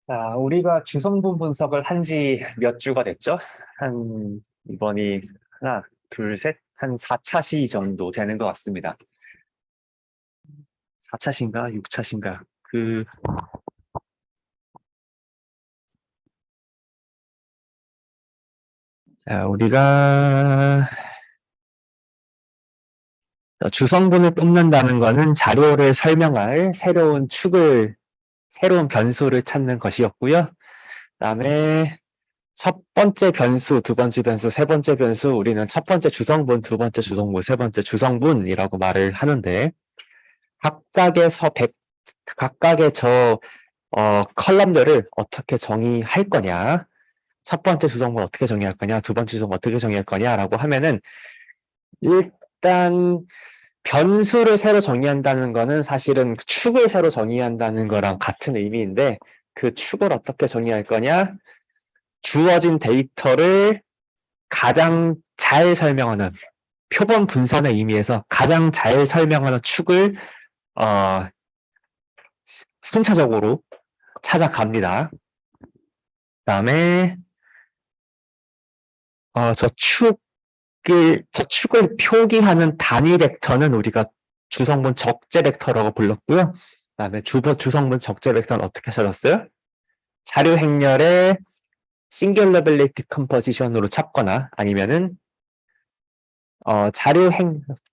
우리가 주성분 분석을 한 지 몇 주가 됐죠? 이번이 하나, 둘, 셋, 한 4차 시 정도 되는 것 같습니다. 4차신가? 6차신가? 우리가 주성분을 뽑는다는 것은 자료를 설명할 새로운 변수를 찾는 것이었고요. 그다음에 첫 번째 변수, 두 번째 변수, 세 번째 변수, 우리는 첫 번째 주성분, 두 번째 주성분, 세 번째 주성분이라고 말을 하는데, 각각의 컬럼들을 어떻게 정의할 거냐, 첫 번째 주성분 어떻게 정의할 거냐, 두 번째 주성분 어떻게 정의할 거냐라고 하면은, 일단, 변수를 새로 정의한다는 거는 사실은 축을 새로 정의한다는 거랑 같은 의미인데, 그 축을 어떻게 정의할 거냐, 주어진 데이터를 가장 잘 설명하는, 표본 분산의 의미에서 가장 잘 설명하는 축을 순차적으로 찾아갑니다. 그다음에 저 축을 표기하는 단위 벡터는 우리가 주성분 적재 벡터라고 불렀고요. 그다음에 주성분 적재 벡터는 어떻게 찾았어요? 자료 행렬의 싱귤러빌리티 컴포지션으로 찾거나 아니면은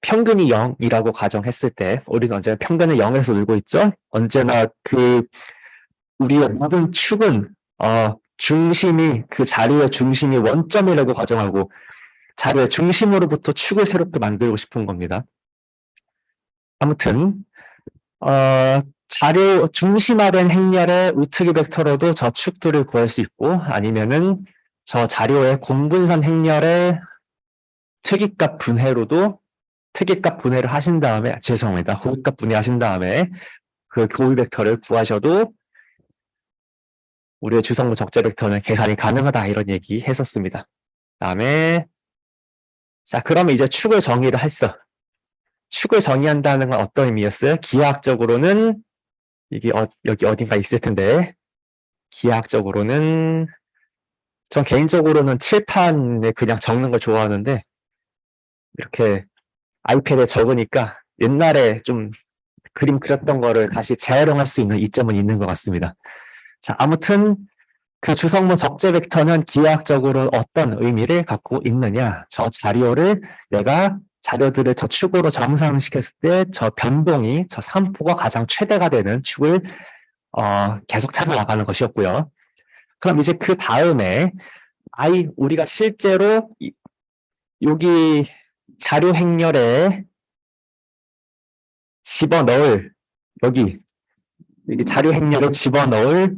평균이 0이라고 가정했을 때, 우리는 언제나 평균을 0에서 놀고 있죠? 언제나 우리의 모든 축은, 그 자료의 중심이 원점이라고 가정하고, 자료의 중심으로부터 축을 새롭게 만들고 싶은 겁니다. 아무튼, 자료 중심화된 행렬의 우트기 벡터로도 저 축들을 구할 수 있고, 아니면은 저 자료의 공분선 행렬의 특이값 분해를 하신 다음에, 죄송합니다. 호흡값 분해하신 다음에 그 고유 벡터를 구하셔도 우리의 주성분 적재 벡터는 계산이 가능하다, 이런 얘기 했었습니다. 그다음에 그러면 이제 축을 정의를 했어. 축을 정의한다는 건 어떤 의미였어요? 기하학적으로는 이게 여기 어딘가 있을 텐데, 기하학적으로는 전 개인적으로는 칠판에 그냥 적는 걸 좋아하는데, 이렇게 아이패드에 적으니까 옛날에 좀 그림 그렸던 거를 다시 재활용할 수 있는 이점은 있는 것 같습니다. 아무튼 그 주성분 적재 벡터는 기하학적으로 어떤 의미를 갖고 있느냐, 저 자료들을 저 축으로 정상시켰을 때 저 변동이, 저 산포가 가장 최대가 되는 축을 계속 찾아나가는 것이었고요. 그럼 이제 그 다음에 우리가 실제로 여기 자료 행렬에 여기 자료 행렬에 집어넣을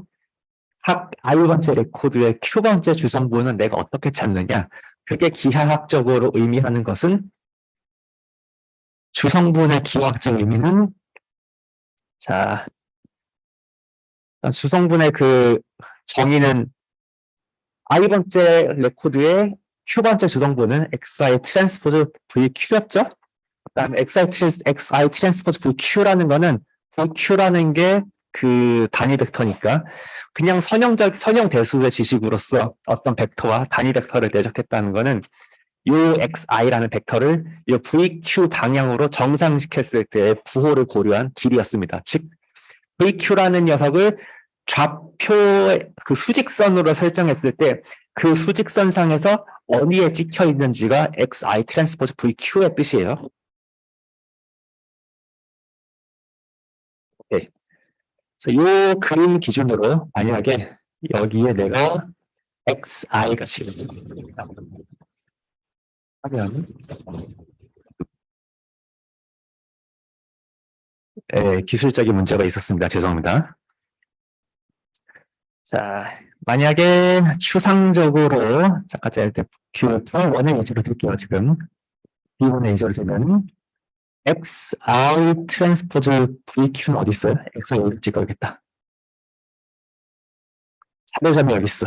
I번째 레코드의 Q번째 주성분은 내가 어떻게 찾느냐. 그게 기하학적으로 의미하는 것은, 주성분의 기하학적 의미는, 주성분의 그 정의는 I번째 레코드의 Q번째 주성분은 XI 트랜스포즈 VQ였죠? 그 다음에 XI 트랜스포즈 VQ라는 거는, VQ라는 게 그 단위 벡터니까, 그냥 선형 대수의 지식으로서 어떤 벡터와 단위 벡터를 내적했다는 거는, 요 XI라는 벡터를 요 VQ 방향으로 정상시켰을 때의 부호를 고려한 길이였습니다. 즉, VQ라는 녀석을 좌표의 그 수직선으로 설정했을 때, 그 수직선상에서 어디에 찍혀 있는지가 XI 트랜스포즈 VQ의 뜻이에요. 네. 이 그림 기준으로 만약에 여기에 내가 XI가 지금 하면, 기술적인 문제가 있었습니다. 죄송합니다. 만약에 추상적으로, 잠깐 B1의 예제로 들게요. 지금 B1의 예제로 되면 XI 트랜스포즈 VQ는 어디 있어요? XI 여기 찍어야겠다. 차례점이 여기 있어.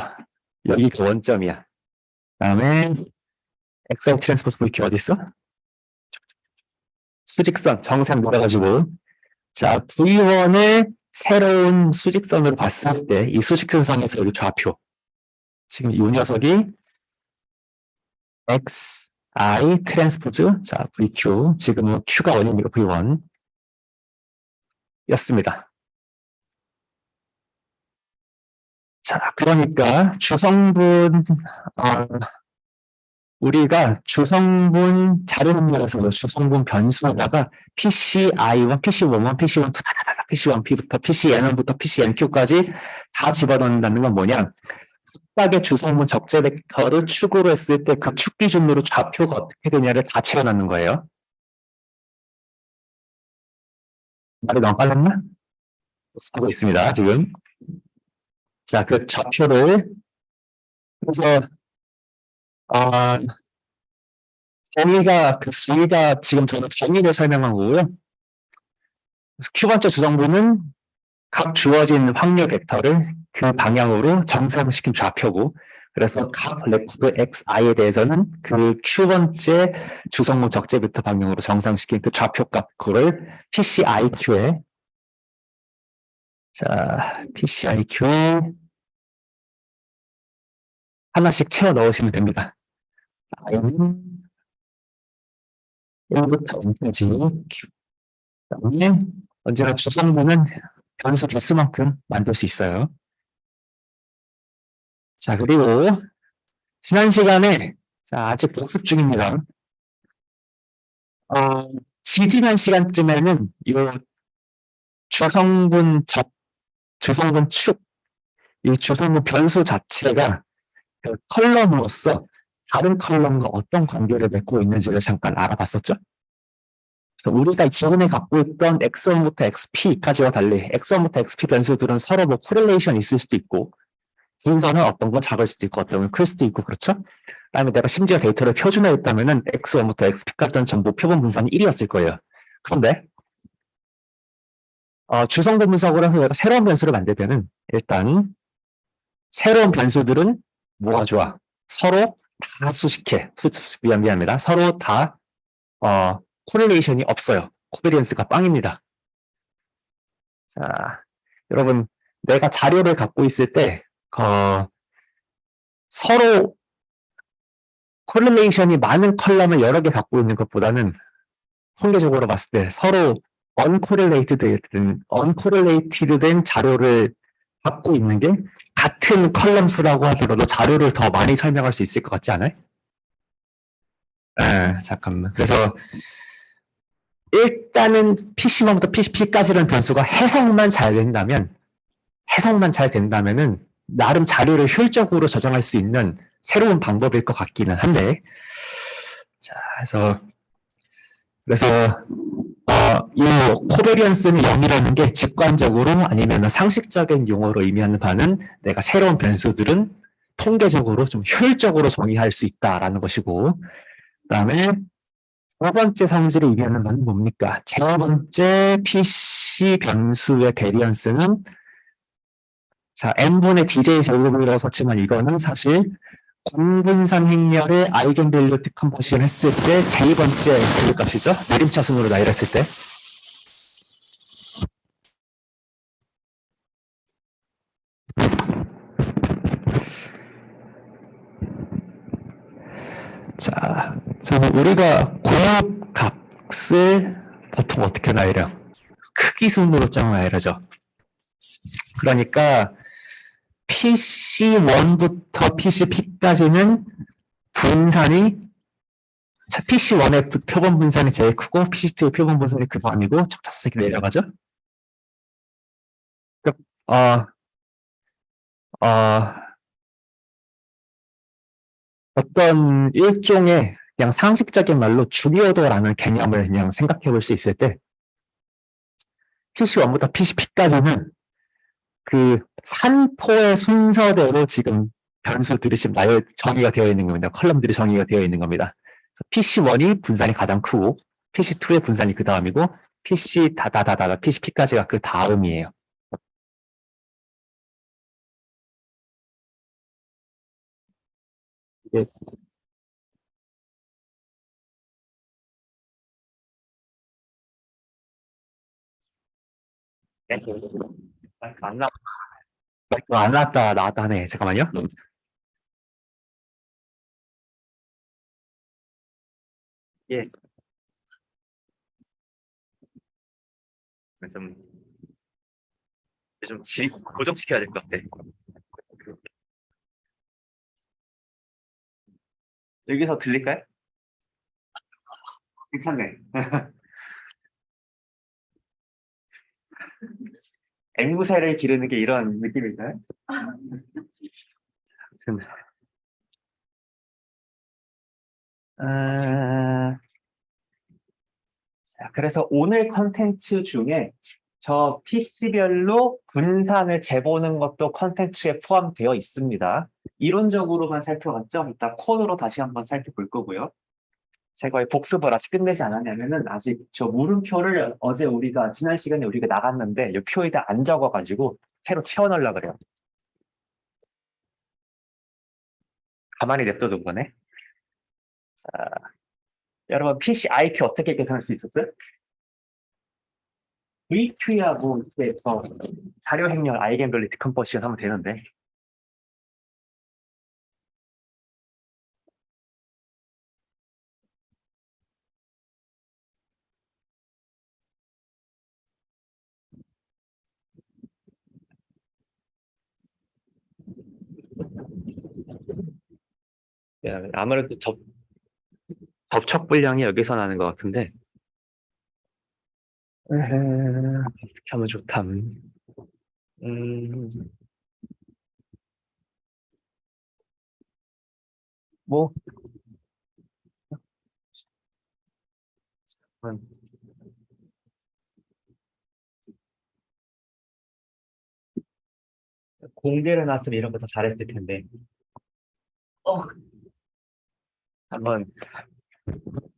여기가 원점이야. 다음에 XI 트랜스포즈 VQ 어디 있어? 수직선 정상 밀어가지고, V1의 새로운 수직선으로 봤을 때 이 수직선상에서 여기 좌표 지금 이 녀석이 x, i 트랜스포즈 자 VQ 지금은 Q가 원이니까 V1 였습니다. 자 그러니까 주성분 우리가 주성분 자료 능력에서 주성분 변수에다가 PCI1, PC11, PC12, 다다다다 PC1P부터 PCN부터 PCNQ까지 다 집어넣는다는 건 뭐냐? 각각의 주성분 적재 벡터를 축으로 했을 때 그 축 기준으로 좌표가 어떻게 되냐를 다 채워넣는 거예요. 말이 너무 빨랐나? 하고 있습니다, 지금. 자, 그 좌표를 그래서 저희가 지금 저는 정의를 설명한 거고요. Q번째 주성분은 각 주어진 확률 벡터를 그 방향으로 정상시킨 좌표고, 그래서 각 레코드 xi에 대해서는 그 Q번째 주성분 적재 벡터 방향으로 정상시킨 그 좌표값, 그걸 PCIQ에, 자, PCIQ에 하나씩 채워 넣으시면 됩니다. i는 1부터 n까지 Q. 그다음에 언제나 주성분은 변수 개수만큼 만들 수 있어요. 자, 그리고 지난 시간에 아직 복습 중입니다. 지지난 시간쯤에는 이 주성분 주성분 축, 이 주성분 변수 자체가 그 컬럼으로서 다른 컬럼과 어떤 관계를 맺고 있는지를 잠깐 알아봤었죠. 그래서 우리가 기존에 갖고 있던 x1부터 xp까지와 달리 x1부터 xp 변수들은 서로 뭐 코릴레이션이 있을 수도 있고 분선은 어떤 건 작을 수도 있고 어떤 건 클 수도 있고 그렇죠. 그다음에 내가 심지어 데이터를 표준화했다면은 x1부터 xp까지는 전부 표본 분산이 1이었을 거예요. 그런데 주성분 분석을 해서 내가 새로운 변수를 만들면은 일단 새로운 변수들은 뭐가 좋아? 서로 다 수식해. 미안합니다. 서로 다 코릴레이션이 없어요. 코베리언스가 빵입니다. 자, 여러분 내가 자료를 갖고 있을 때 서로 코릴레이션이 많은 컬럼을 여러 개 갖고 있는 것보다는 통계적으로 봤을 때 서로 언코릴레이티드 된 자료를 갖고 있는 게 같은 컬럼 수라고 하더라도 자료를 더 많이 설명할 수 있을 것 같지 않아요? 잠깐만. 그래서 일단은 PC만부터 PCP까지라는 변수가 해석만 잘 된다면은 나름 자료를 효율적으로 저장할 수 있는 새로운 방법일 것 같기는 한데, 자, 그래서 이 코베리언스는 0이라는 게 직관적으로 아니면 상식적인 용어로 의미하는 바는 내가 새로운 변수들은 통계적으로 좀 효율적으로 정의할 수 있다라는 것이고, 그다음에 두 번째 성질을 의미하는 바는 뭡니까? 세 번째 PC 변수의 베리언스는 자 n분의 dj 제곱이라고 썼지만 이거는 사실 공분산 행렬의 아이겐밸류 디컴포지션 했을 때 제2번째 밸류값이죠. 내림차순으로 나열했을 때. 자, 저는 우리가 고값을 보통 어떻게 나열해요? 크기 순으로 쫙 나열하죠. 그러니까 PC1부터 PCP까지는 분산이 PC1의 표본 분산이 제일 크고 PC2의 표본 분산이 그 다음이고 척차스게 내려가죠. 어, 어, 어떤 일종의 그냥 상식적인 말로 주기어도라는 개념을 그냥 생각해 볼 수 있을 때 PC1부터 PCP까지는 그 산포의 순서대로 지금 변수들이 지금 나열 정의가 되어 있는 겁니다. 컬럼들이 정의가 되어 있는 겁니다. PC1이 분산이 가장 크고 PC2의 분산이 그 다음이고 PC 다다다다 PCP까지가 그 다음이에요. 이게 마이크 안 나, 마이크 안 나왔다, 나왔다 하네. 잠깐만요. 예, 좀, 좀 고정시켜야 될 것 같아. 여기서 들릴까요? 괜찮네. 앵무새를 기르는 게 이런 느낌일까요? 아무튼, 아, 자, 그래서 오늘 컨텐츠 중에 저 PC별로 분산을 재보는 것도 컨텐츠에 포함되어 있습니다. 이론적으로만 살펴봤죠? 이따 코드로 다시 한번 살펴볼 거고요. 제가 복습을 아직 끝내지 않았냐면은 아직 저 물음표를 어제 우리가 지난 시간에 우리가 나갔는데 이 표에다 안 적어가지고 새로 채워넣으려고 그래요. 가만히 냅둬둔 거네. 자, 여러분 PC IQ 어떻게 계산할 수 있었어요? VQ야 뭐 이제 저 자료 행렬 아이겐밸류 디컴포지션 하면 되는데 아무래도 접촉 불량이 여기서 나는 것 같은데 어떻게 하면 좋담. 음, 뭐 음, 공대를 나왔으면 이런 거 더 잘했을 텐데 어, 한번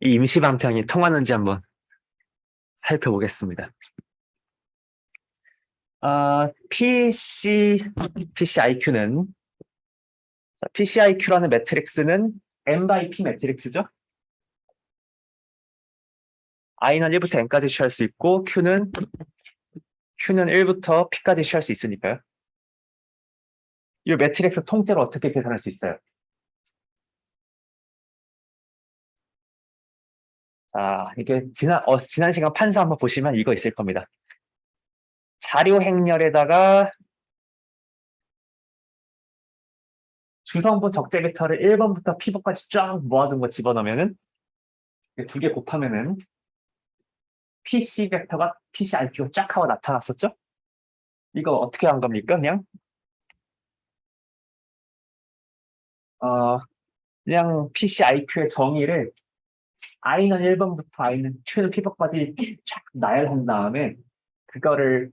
이 임시 방편이 통하는지 한번 살펴보겠습니다. PC IQ는 PC IQ라는 매트릭스는 M by P 매트릭스죠. I는 1부터 N까지 취할 수 있고 Q는 1부터 P까지 취할 수 있으니까요. 이 매트릭스 통째로 어떻게 계산할 수 있어요? 자, 이게 지난 시간 판서 한번 보시면 이거 있을 겁니다. 자료 행렬에다가 주성분 적재 벡터를 1번부터 P번까지 쫙 모아둔 거 집어넣으면은 두 개 곱하면은 PC 벡터가 PC IQ가 쫙 하고 나타났었죠? 이거 어떻게 한 겁니까? 어, 그냥 PC IQ의 정의를 I는 1번부터 Q는 P번까지 쫙 나열한 다음에 그거를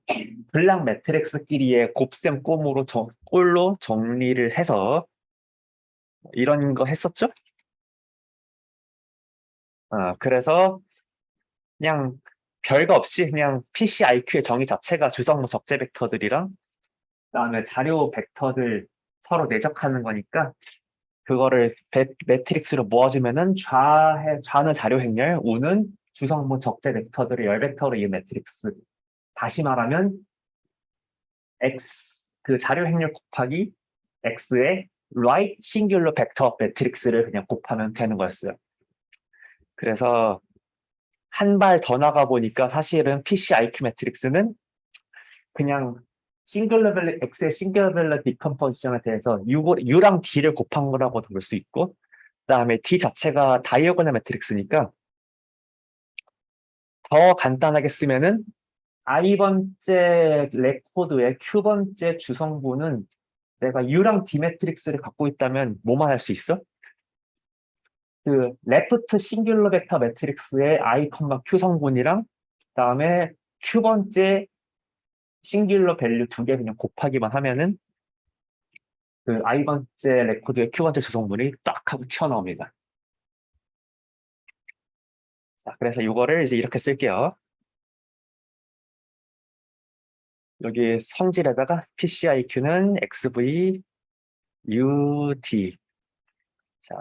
블락 매트릭스끼리의 곱셈 꼴로 정리를 해서 이런 거 했었죠? 그래서 그냥 별거 없이 그냥 PC IQ의 정의 자체가 주성모 적재 벡터들이랑 그다음에 자료 벡터들 서로 내적하는 거니까 그거를 매트릭스로 모아주면은 좌는 자료 행렬, 우는 주성모 적재 벡터들을 열 벡터로 이은 매트릭스. 다시 말하면 X 그 자료 행렬 곱하기 X의 right 싱귤러 벡터 매트릭스를 그냥 곱하면 되는 거였어요. 그래서 한 발 더 나가 보니까 사실은 PC IQ 매트릭스는 그냥 X의 싱글러 밸러 디컴포지션에 대해서 U랑 D를 곱한 거라고도 볼 수 있고 그다음에 D 자체가 다이어고널 매트릭스니까 더 간단하게 쓰면은 I번째 레코드의 Q번째 주성분은 내가 U랑 D 매트릭스를 갖고 있다면 뭐만 할 수 있어? 그 레프트 싱귤러 벡터 매트릭스의 I, Q 성분이랑 그다음에 Q번째 싱귤러 밸류 두 개 그냥 곱하기만 하면은 그 I번째 레코드의 Q번째 주성분이 딱 하고 튀어나옵니다. 자, 그래서 이거를 이제 이렇게 쓸게요. 여기 성질에다가 PCIQ는 XV UT. 자,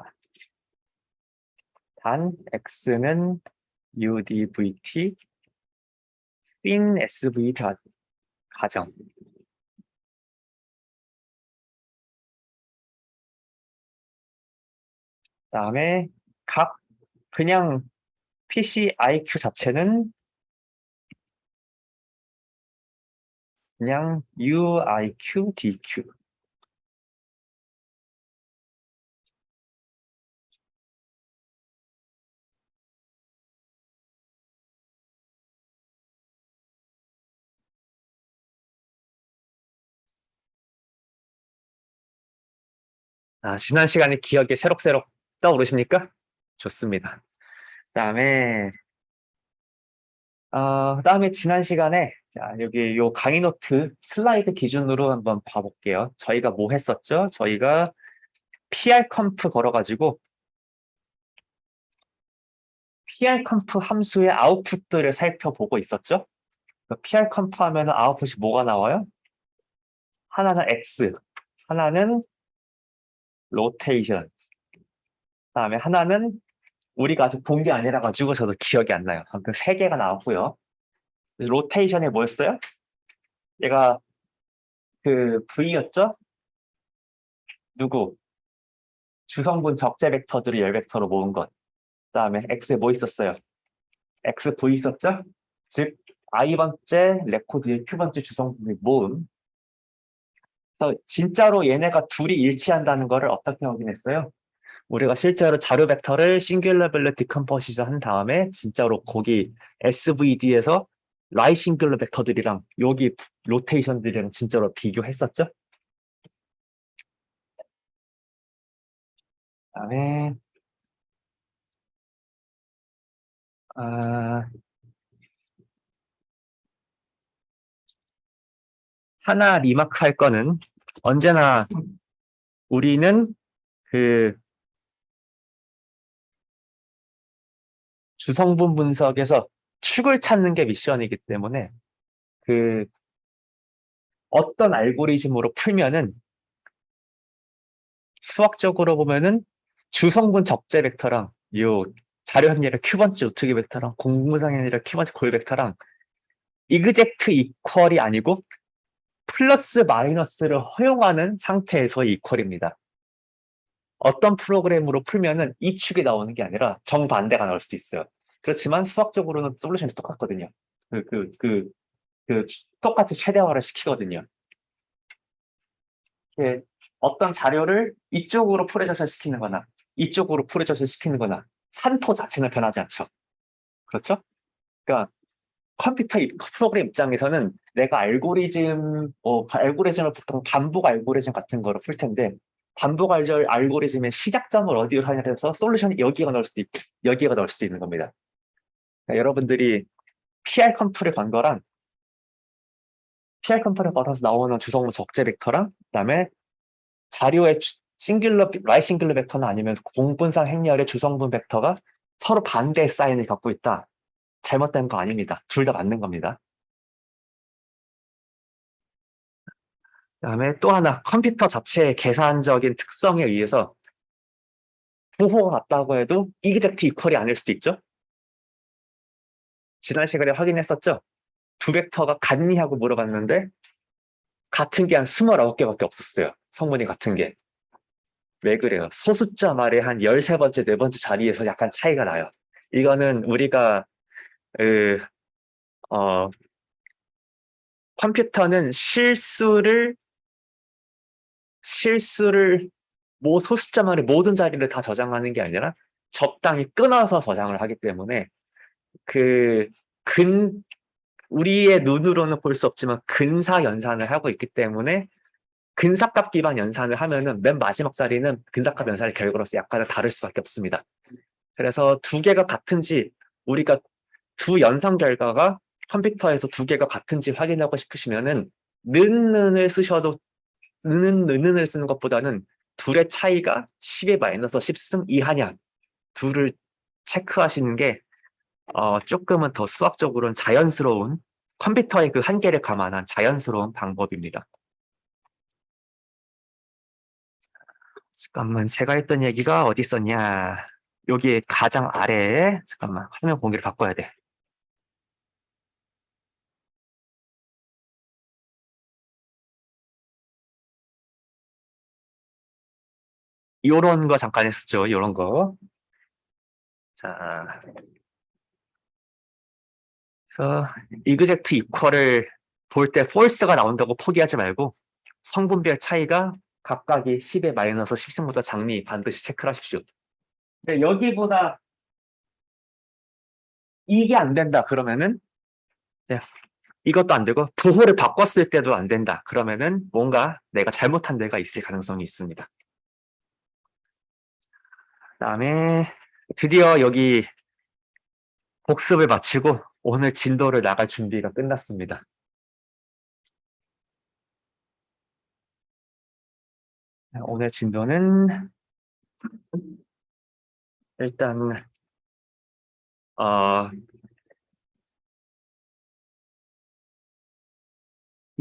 단 X는 UDVT, 핀 SV 가정. 그다음에 각 그냥 PCIQ 자체는 그냥 UIQ, DQ. 지난 시간에 기억이 새록새록 떠오르십니까? 좋습니다. 그다음에 지난 시간에 자, 여기 요 강의 노트 슬라이드 기준으로 한번 봐볼게요. 저희가 뭐 했었죠? 저희가 prconf 걸어가지고 prconf 함수의 아웃풋들을 살펴보고 있었죠? prconf 하면 아웃풋이 뭐가 나와요? 하나는 x, 하나는 로테이션, 그다음에 하나는 우리가 아직 본 게 아니라 가지고 저도 기억이 안 나요. 아무튼 세 개가 나왔고요. 로테이션이 뭐였어요? 얘가 그 V였죠? 누구? 주성분 적재 벡터들을 열 벡터로 모은 것. 그다음에 X에 뭐 있었어요? XV 있었죠? 즉 I번째 레코드의 Q번째 주성분의 모음. 그래서 진짜로 얘네가 둘이 일치한다는 거를 어떻게 확인했어요? 우리가 실제로 자료 벡터를 싱귤러별로 디컴포지션 한 다음에 진짜로 거기 SVD에서 라이 싱귤러 벡터들이랑 여기 로테이션들이랑 진짜로 비교했었죠? 그다음에 아, 하나 리마크 할 거는 언제나 우리는 그 주성분 분석에서 축을 찾는 게 미션이기 때문에 그 어떤 알고리즘으로 풀면은 수학적으로 보면은 주성분 적재 벡터랑 요 자료 합리의 큐번째 우투기 벡터랑 공무상의 큐번째 고유 벡터랑 이그젝트 이퀄이 아니고 플러스 마이너스를 허용하는 상태에서의 이퀄입니다. 어떤 프로그램으로 풀면은 이 축이 나오는 게 아니라 정반대가 나올 수도 있어요. 그렇지만 수학적으로는 솔루션이 똑같거든요. 그, 그, 그, 똑같이 최대화를 시키거든요. 예, 어떤 자료를 이쪽으로 프로젝션 시키는 거나 이쪽으로 프로젝션 시키는 거나 산토 자체는 변하지 않죠. 그렇죠? 그러니까 컴퓨터 프로그램 입장에서는 내가 알고리즘을 보통 반복 알고리즘 같은 거로 풀 텐데 반복 알고리즘의 시작점을 어디로 하냐에 따라서 솔루션이 여기가 나올 수도 있고 여기가 나올 수도 있는 겁니다. 그러니까 여러분들이 PR컴프를 건 거랑 PR컴프를 걸어서 나오는 주성분 적재 벡터랑 그다음에 자료의 라이 싱글러 벡터나 아니면 공분상 행렬의 주성분 벡터가 서로 반대의 사인을 갖고 있다. 잘못된 거 아닙니다. 둘 다 맞는 겁니다. 그다음에 또 하나 컴퓨터 자체의 계산적인 특성에 의해서 부호가 같다고 해도 이그젝트 이퀄이 아닐 수도 있죠. 지난 시간에 확인했었죠. 두 벡터가 같니 하고 물어봤는데 같은 게 한 29개밖에 없었어요. 성분이 같은 게. 왜 그래요? 소숫자 말의 한 13번째, 4번째 자리에서 약간 차이가 나요. 이거는 우리가 그, 어, 컴퓨터는 실수를 소숫자만의 모든 자리를 다 저장하는 게 아니라 적당히 끊어서 저장을 하기 때문에 그 근, 우리의 눈으로는 볼 수 없지만 근사 연산을 하고 있기 때문에 근사값 기반 연산을 하면은 맨 마지막 자리는 근사값 연산의 결과로서 약간은 다를 수밖에 없습니다. 그래서 두 개가 같은지 우리가 두 연산 결과가 컴퓨터에서 두 개가 같은지 확인하고 싶으시면은 는을 쓰셔도 는을 쓰는 것보다는 둘의 차이가 10의 마이너스 10승 이하냐 둘을 체크하시는 게 조금은 더 수학적으로는 자연스러운 컴퓨터의 그 한계를 감안한 자연스러운 방법입니다. 잠깐만 제가 했던 얘기가 어디 있었냐. 여기 가장 아래에 잠깐만 화면 공개를 바꿔야 돼. 요런 거 잠깐 했었죠. 요런 거. 자, 그래서 이그젝트 이퀄을 볼 때 false가 나온다고 포기하지 말고 성분별 차이가 각각이 10의 마이너스 10승보다 작니 반드시 체크를 하십시오. 근데 여기보다 이게 안 된다 그러면은 네, 이것도 안 되고 부호를 바꿨을 때도 안 된다 그러면은 뭔가 내가 잘못한 데가 있을 가능성이 있습니다. 그다음에 드디어 여기 복습을 마치고 오늘 진도를 나갈 준비가 끝났습니다. 오늘 진도는 일단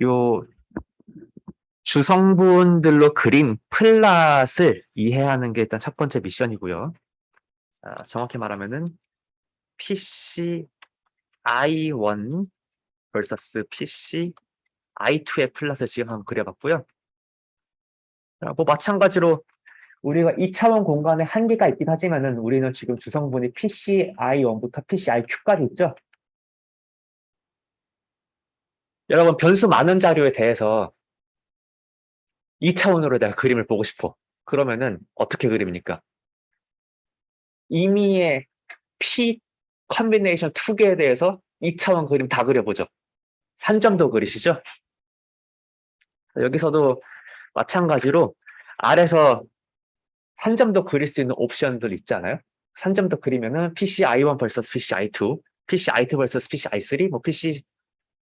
요 주성분들로 그린 플랫을 이해하는 게 일단 첫 번째 미션이고요. 정확히 말하면은 PC I1 vs PC I2의 플랫을 지금 한번 그려봤고요. 뭐 마찬가지로 우리가 2차원 공간에 한계가 있긴 하지만은 우리는 지금 주성분이 PC I1부터 PC I2까지 있죠. 여러분 변수 많은 자료에 대해서 2차원으로 내가 그림을 보고 싶어. 그러면은 어떻게 그립니까? 이미의 P 컨비네이션 2개에 대해서 2차원 그림 다 그려보죠. 산점도 그리시죠? 여기서도 마찬가지로 아래서 산점도 그릴 수 있는 옵션들 있잖아요. 산점도 그리면은 PC I1 vs PC I2, PC I2 vs PC I3, 뭐 PC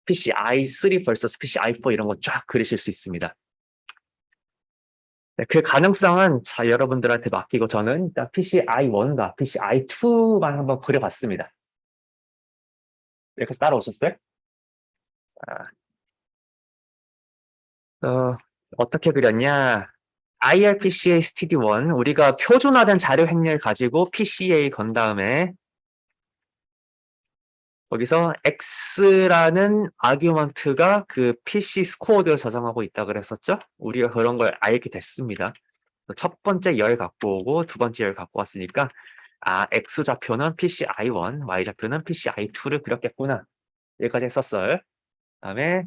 I3 vs PC I4 이런 거 쫙 그리실 수 있습니다. 네, 그 가능성은 자 여러분들한테 맡기고 저는 일단 PC I1과 PC I2만 한번 그려봤습니다. 여기서 따라오셨어요? 어떻게 그렸냐? IRPCA STD1 우리가 표준화된 자료 행렬 가지고 PCA 건 다음에 거기서 X라는 아규먼트가 그 PC 스코어를 저장하고 있다 그랬었죠? 우리가 그런 걸 알게 됐습니다. 첫 번째 열 갖고 오고 두 번째 열 갖고 왔으니까 X 좌표는 PC I1, Y 좌표는 PC I2를 그렸겠구나. 여기까지 했었어요. 그다음에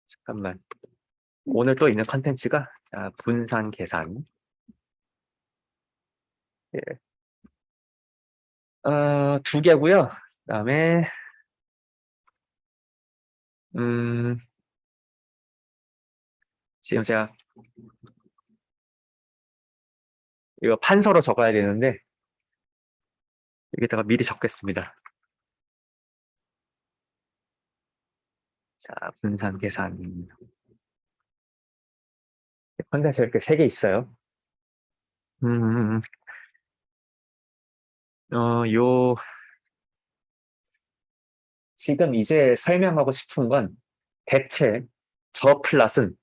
잠깐만. 오늘 또 있는 컨텐츠가 분산 계산. 예. 두 개고요. 그다음에 지금 제가 이거 판서로 적어야 되는데 여기다가 미리 적겠습니다. 자, 분산 계산. 컨텐츠 이렇게 3개 있어요. 요 지금 이제 설명하고 싶은 건 대체 저 플랫은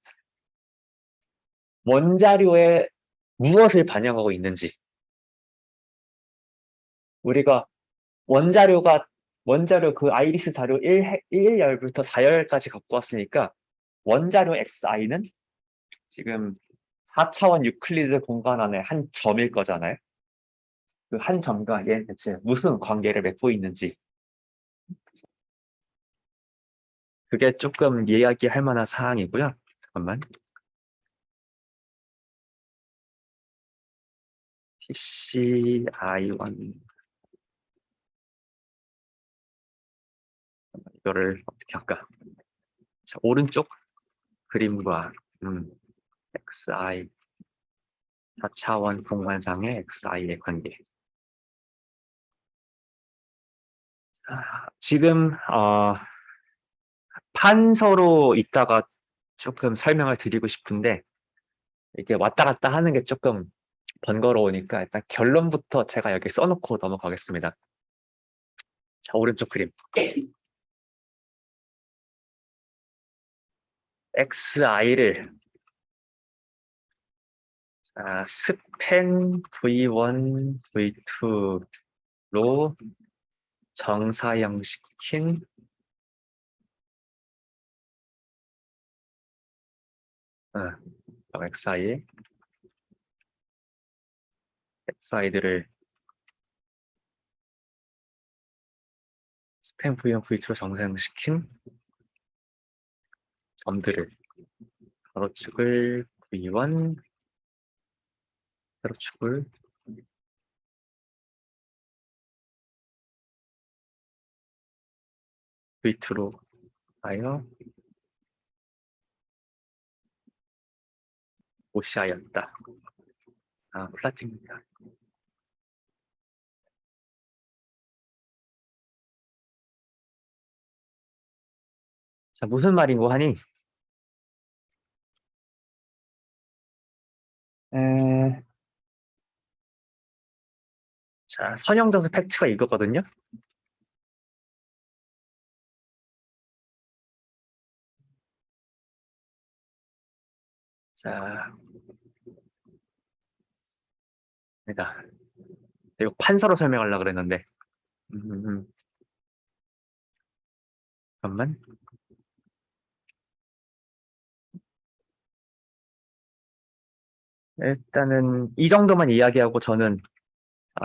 원자료에 무엇을 반영하고 있는지 우리가 원자료 그 아이리스 자료 1열부터 4열까지 갖고 왔으니까 원자료 xi는 지금 4차원 유클리드 공간 안에 한 점일 거잖아요. 그 한 점과 얘 대체 무슨 관계를 맺고 있는지 그게 조금 이야기할 만한 사항이고요. 잠깐만. PCI1 이거를 어떻게 할까? 자, 오른쪽 그림과 XI 4차원 공간상의 XI의 관계. 지금 판서로 있다가 조금 설명을 드리고 싶은데 이게 왔다 갔다 하는 게 조금 번거로우니까 일단 결론부터 제가 여기 써놓고 넘어가겠습니다. 자, 오른쪽 그림. XI를 스팬 V1, V2로 정사형시킨 XI 엑사이드를 스팸 V1, V2로 정사시킨 점들을 가로축을 V1, 가로축을 V2로 하여 못이하였다. 플라팅입니다. 자, 무슨 말인고 하니? 자, 선형정수 팩트가 이거거든요. 자, 내가 이거 판서로 설명하려고 그랬는데, 잠깐만. 일단은 이 정도만 이야기하고 저는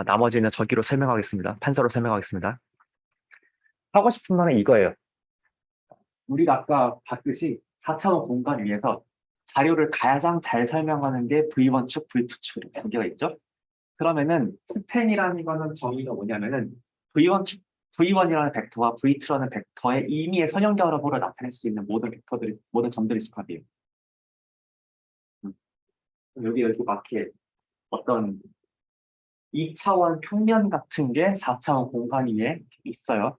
나머지는 저기로 설명하겠습니다. 판서로 설명하겠습니다. 하고 싶은 말은 이거예요. 우리가 아까 봤듯이 4차원 공간 위에서 자료를 가장 잘 설명하는 게 V1축, V2축 두 개가 있죠. 그러면은 스팬이라는 거는 정의가 뭐냐면은 V1이라는 벡터와 V2라는 벡터의 임의의 선형결합으로 나타낼 수 있는 모든 벡터들이, 모든 점들이 집합이에요. 여기 이렇게 어떤 2차원 평면 같은 게 4차원 공간 위에 있어요.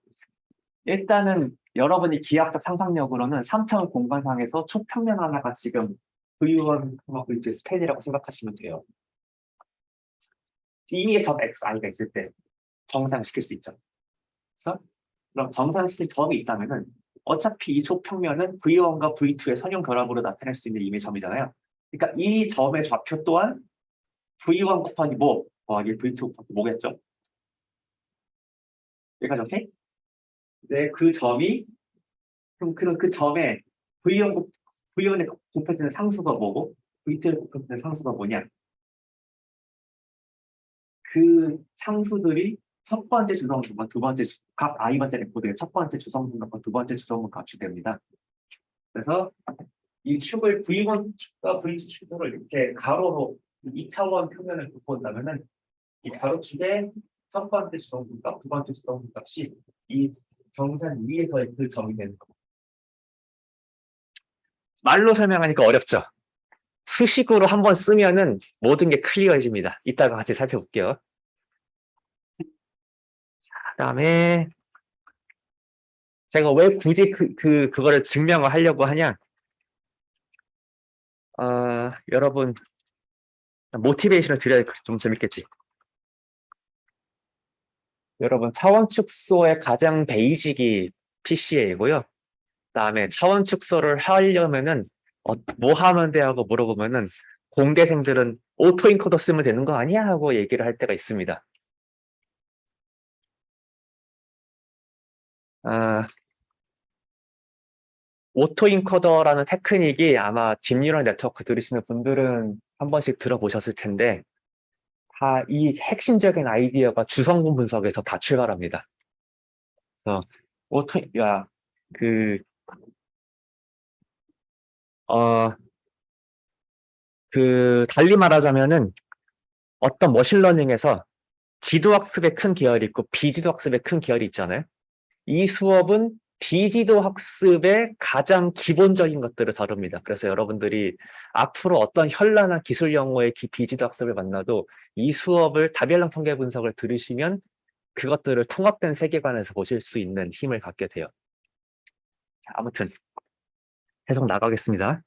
일단은 여러분이 기하학적 상상력으로는 3차원 공간상에서 초평면 하나가 지금 V1, V2 스팬이라고 생각하시면 돼요. 임의의 점 XI가 있을 때 정상시킬 수 있죠. 그래서 그럼 정상시킨 점이 있다면은 어차피 이 초평면은 V1과 V2의 선형 결합으로 나타낼 수 있는 임의 점이잖아요. 그러니까 이 점의 좌표 또한 V1 곱하기 뭐 더하기 V2 곱하기 뭐겠죠? 여기까지 오케이? 네, 그 점이 그럼 그 점에 V1에 곱해지는 상수가 뭐고 V2에 곱해지는 상수가 뭐냐? 그 상수들이 첫 번째 주성분과 두 번째 각 i번째 레코드의 첫 번째 주성분과 두 번째 주성분 값이 됩니다. 그래서 이 축을 V1 축과 V2 축으로 이렇게 가로로 2차원 표면을 바꾼다면은 이 가로축의 첫 번째 주성분값, 두 번째 주성분값이 이 정산 위에서의 그 점이 되는 겁니다. 말로 설명하니까 어렵죠? 수식으로 한번 쓰면은 모든 게 클리어해집니다. 이따가 같이 살펴볼게요. 그다음에 제가 왜 굳이 그거를 증명을 하려고 하냐? 여러분 모티베이션을 드려야 좀 재밌겠지. 여러분 차원 축소의 가장 베이직이 PCA이고요. 그다음에 차원 축소를 하려면은 뭐 하면 돼 하고 물어보면은 공대생들은 오토 인코더 쓰면 되는 거 아니야 하고 얘기를 할 때가 있습니다. 오토 인코더라는 테크닉이 아마 딥뉴럴 네트워크 들으시는 분들은 한 번씩 들어보셨을 텐데 다 이 핵심적인 아이디어가 주성분 분석에서 다 출발합니다. 그래서 달리 말하자면은 어떤 머신러닝에서 지도학습의 큰 계열이 있고 비지도학습의 큰 계열이 있잖아요. 이 수업은 비지도학습의 가장 기본적인 것들을 다룹니다. 그래서 여러분들이 앞으로 어떤 현란한 기술 용어의 비지도학습을 만나도 이 수업을 다별랑 통계 분석을 들으시면 그것들을 통합된 세계관에서 보실 수 있는 힘을 갖게 돼요. 자, 아무튼 계속 나가겠습니다.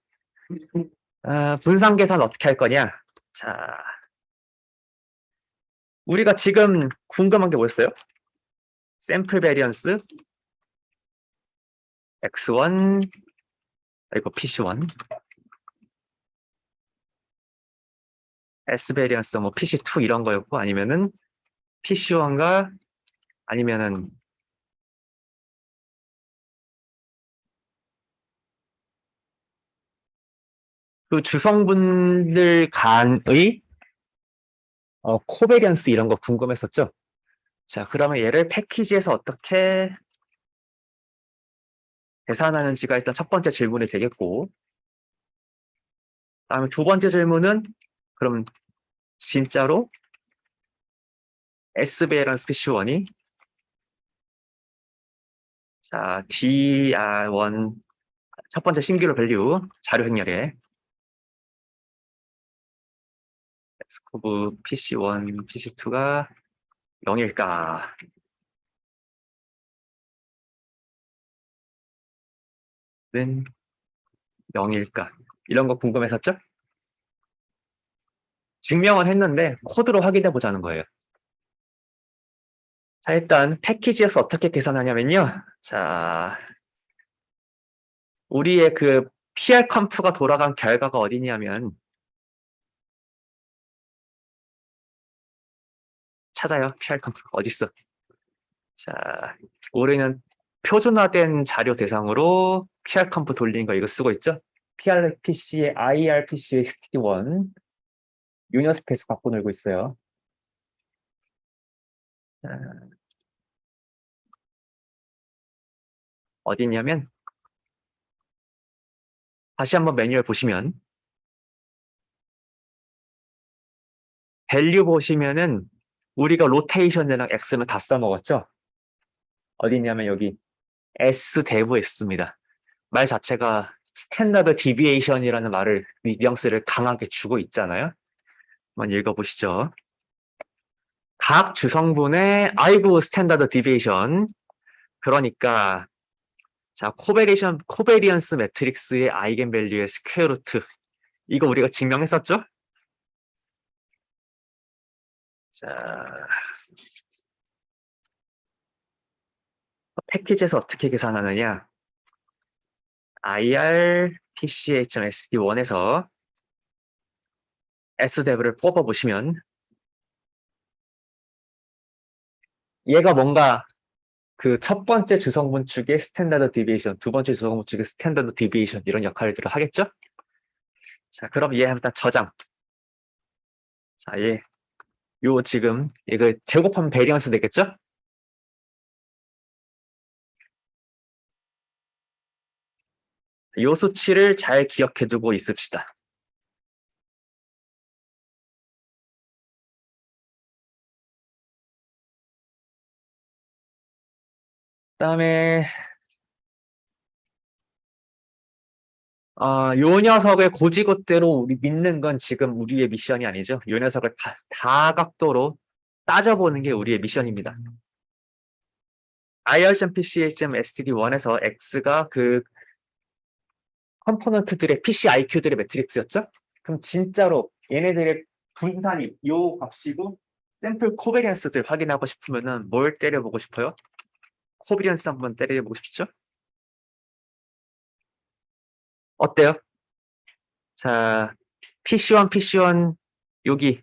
분산 계산 어떻게 할 거냐? 자, 우리가 지금 궁금한 게 뭐였어요? 샘플 베리언스 X1 이거 PC1 S 베리언스 뭐 PC2 이런 거였고 아니면은 PC1과 아니면은 그 주성분들 간의 코베리언스 이런 거 궁금했었죠? 자, 그러면 얘를 패키지에서 어떻게 계산하는지가 일단 첫 번째 질문이 되겠고, 다음에 두 번째 질문은 그럼 진짜로 SVL한 스피시1이 자, DR1 첫 번째 싱귤러 밸류 자료 행렬에 스코브 PC1, PC2가 0일까? 는 0일까? 이런 거 궁금했었죠? 증명은 했는데 코드로 확인해 보자는 거예요. 자, 일단 패키지에서 어떻게 계산하냐면요. 자, 우리의 그 PR 컴프가 돌아간 결과가 어디냐면 찾아요. PR 컴프 어딨어? 자, 우리는 표준화된 자료 대상으로 PR 컴프 돌리는 거 이거 쓰고 있죠? PRPC의 IRPC의 스티키1 요 녀석 계속 갖고 놀고 있어요. 자, 어디 있냐면 다시 한번 매뉴얼 보시면 밸류 보시면은 우리가 로테이션이랑 X는 다 써먹었죠? 어디 있냐면 여기 S 대부에 있습니다. 말 자체가 스탠다드 디비에이션이라는 말을 뉘앙스를 강하게 주고 있잖아요. 한번 읽어보시죠. 각 주성분의 아이고 스탠다드 디비에이션 그러니까 자 코베리언스 매트릭스의 아이겐밸류의 스퀘어 루트 이거 우리가 증명했었죠? 자 패키지에서 어떻게 계산하느냐 irpch.sd1에서 sdev를 뽑아보시면 얘가 뭔가 그 첫 번째 주성분 측의 스탠다드 디비에이션, 두 번째 주성분 측의 스탠다드 디비에이션 이런 역할들을 하겠죠? 자, 그럼 얘 일단 저장. 자, 요 지금 이거 제곱하면 베리언스 되겠죠? 요 수치를 잘 기억해두고 있읍시다. 그다음에 요 녀석의 고지것대로 우리 믿는 건 지금 우리의 미션이 아니죠. 요 녀석을 다각도로 따져보는 게 우리의 미션입니다. ir.pch.std1에서 x가 그 컴포넌트들의 PCIQ들의 매트릭스였죠? 그럼 진짜로 얘네들의 분산이 요 값이고 샘플 코베리언스들 확인하고 싶으면은 뭘 때려보고 싶어요? 코베리언스 한번 때려보고 싶죠? 어때요? 자, PC1 여기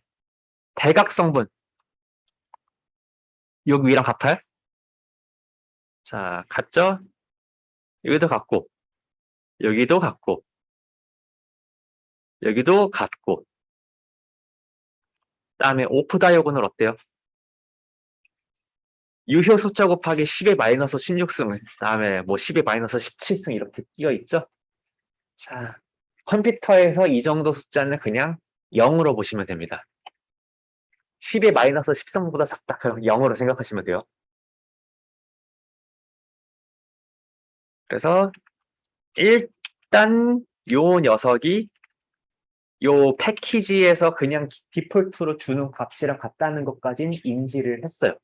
대각성분 여기 위랑 같아요? 자, 같죠? 여기도 같고 여기도 같고 여기도 같고 그다음에 오프 다이아곤은 어때요? 유효 숫자 곱하기 10의 마이너스 16승 그다음에 뭐 10의 마이너스 17승 이렇게 끼어 있죠? 자, 컴퓨터에서 이 정도 숫자는 그냥 0으로 보시면 됩니다. 10의 마이너스 13보다 작다. 그럼 0으로 생각하시면 돼요. 그래서 일단 요 녀석이 요 패키지에서 그냥 디폴트로 주는 값이랑 같다는 것까지는 인지를 했어요.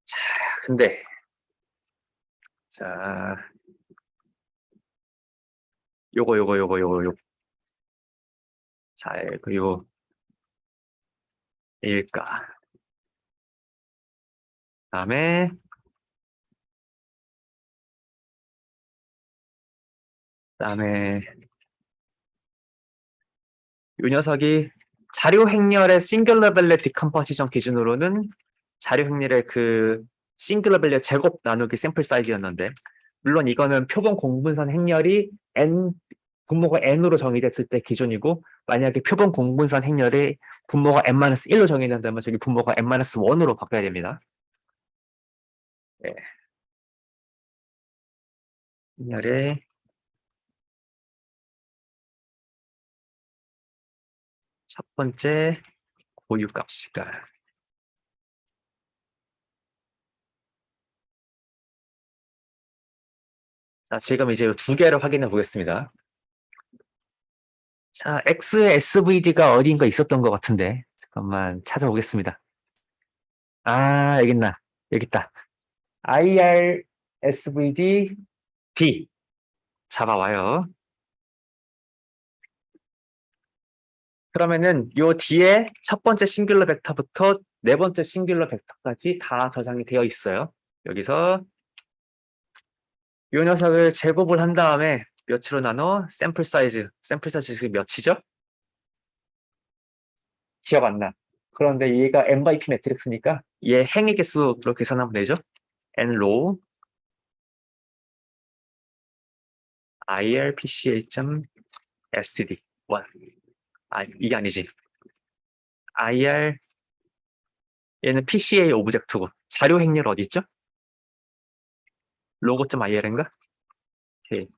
자, 근데 자 요거 자, 요 일까 다음에 요 녀석이 자료 행렬의 싱글러 밸류 디컴포지션 기준으로는 자료 행렬의 그 싱글러 밸류 제곱 나누기 샘플 사이즈였는데 물론 이거는 표본 공분선 행렬이 n 분모가 n으로 정의됐을 때 기준이고, 만약에 표본 공분산 행렬이 분모가 n-1로 정의된다면 저기 분모가 n-1으로 바뀌어야 됩니다. 네. 행렬의 첫 번째 고유값이다. 자, 지금 이제 두 개를 확인해 보겠습니다. 자, X의 SVD가 어디인가 있었던 것 같은데, 잠깐만 찾아보겠습니다. 아, 여기 있나? 여기 있다. IR SVD D 잡아와요. 그러면은 요 뒤에 첫 번째 싱귤러 벡터부터 네 번째 싱귤러 벡터까지 다 저장이 되어 있어요. 여기서 요 녀석을 제곱을 한 다음에 몇으로 나눠? 샘플 사이즈 지금 몇이죠? 기억 안 나. 그런데 얘가 n by p 매트릭스니까 얘 행의 개수로 계산하면 되죠. n 로 irpca.std 1. 아, 이게 아니지. ir 얘는 pca 오브젝트고 자료 행렬 어디 있죠? logo.ir인가? 오케이.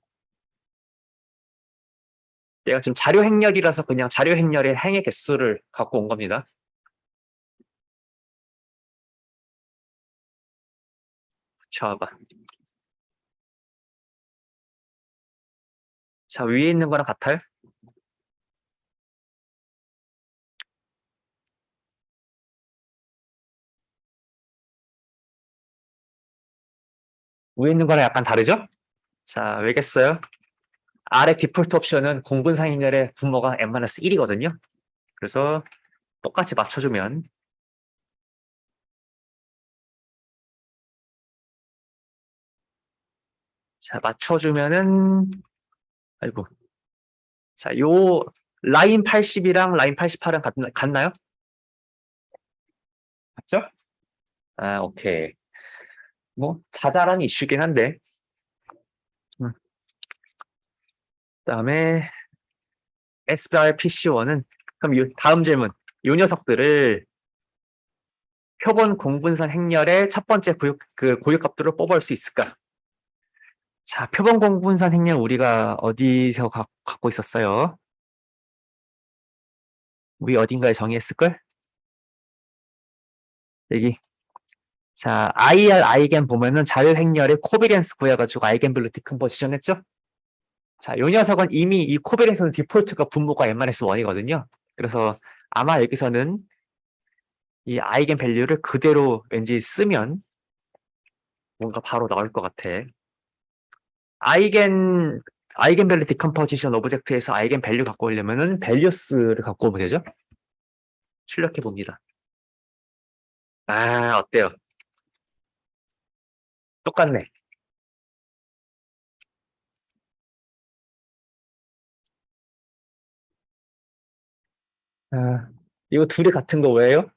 얘가 지금 자료 행렬이라서 그냥 자료 행렬의 행의 개수를 갖고 온 겁니다. 붙여봐. 자, 위에 있는 거랑 같아요? 위에 있는 거랑 약간 다르죠? 자, 왜겠어요? 아래 디폴트 옵션은 공분상 행렬의 분모가 n-1이거든요. 그래서 똑같이 맞춰주면 자, 맞춰주면은 아이고. 자, 요 라인 80이랑 라인 88은 같나요? 맞죠? 아, 오케이. 뭐 자잘한 이슈긴 한데. 그다음에 SBR PC1은 그럼 다음 질문. 요 녀석들을 표본 공분산 행렬의 첫 번째 고유값들을 뽑아올 수 있을까? 자, 표본 공분산 행렬 우리가 어디서 갖고 있었어요? 우리 어딘가에 정의했을걸? 여기. 자, IR 아이겐 보면은 자유 행렬의 코비랜스 구해가지고 아이겐별로 디컴포지션 했죠? 자, 요 녀석은 이미 이 코비랜스는 디폴트가 분모가 n-1이거든요. 그래서 아마 여기서는 이 아이겐 밸류를 그대로 왠지 쓰면 뭔가 바로 나올 것 같아. 아이겐 아이겐 밸류 디컴포지션 오브젝트에서 아이겐 밸류 갖고 오려면은 밸류스를 갖고 오면 되죠. 출력해 봅니다. 아, 어때요? 똑같네. 아, 이거 둘이 같은 거 왜요?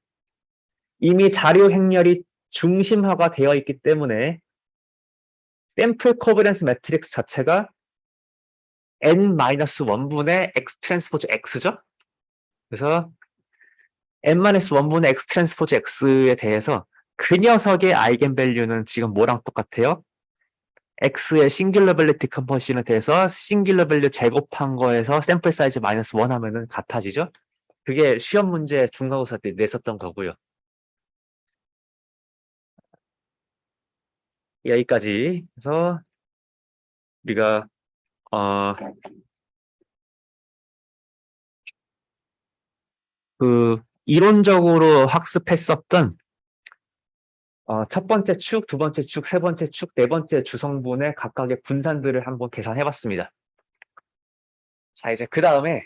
이미 자료 행렬이 중심화가 되어 있기 때문에 샘플 코버런스 매트릭스 자체가 n-1분의 x 트랜스포즈 x죠? 그래서 n-1분의 x 트랜스포즈 x에 대해서 그 녀석의 아이겐밸류는 지금 뭐랑 똑같아요? x의 싱귤러밸리티 컴포지션에 대해서 싱귤러밸류 제곱한 거에서 샘플 사이즈 마이너스 1 하면은 같아지죠? 그게 시험 문제 중간고사 때 냈었던 거고요. 여기까지 해서 우리가 이론적으로 학습했었던 첫 번째 축, 두 번째 축, 세 번째 축, 네 번째 주성분의 각각의 분산들을 한번 계산해 봤습니다. 자, 이제 그 다음에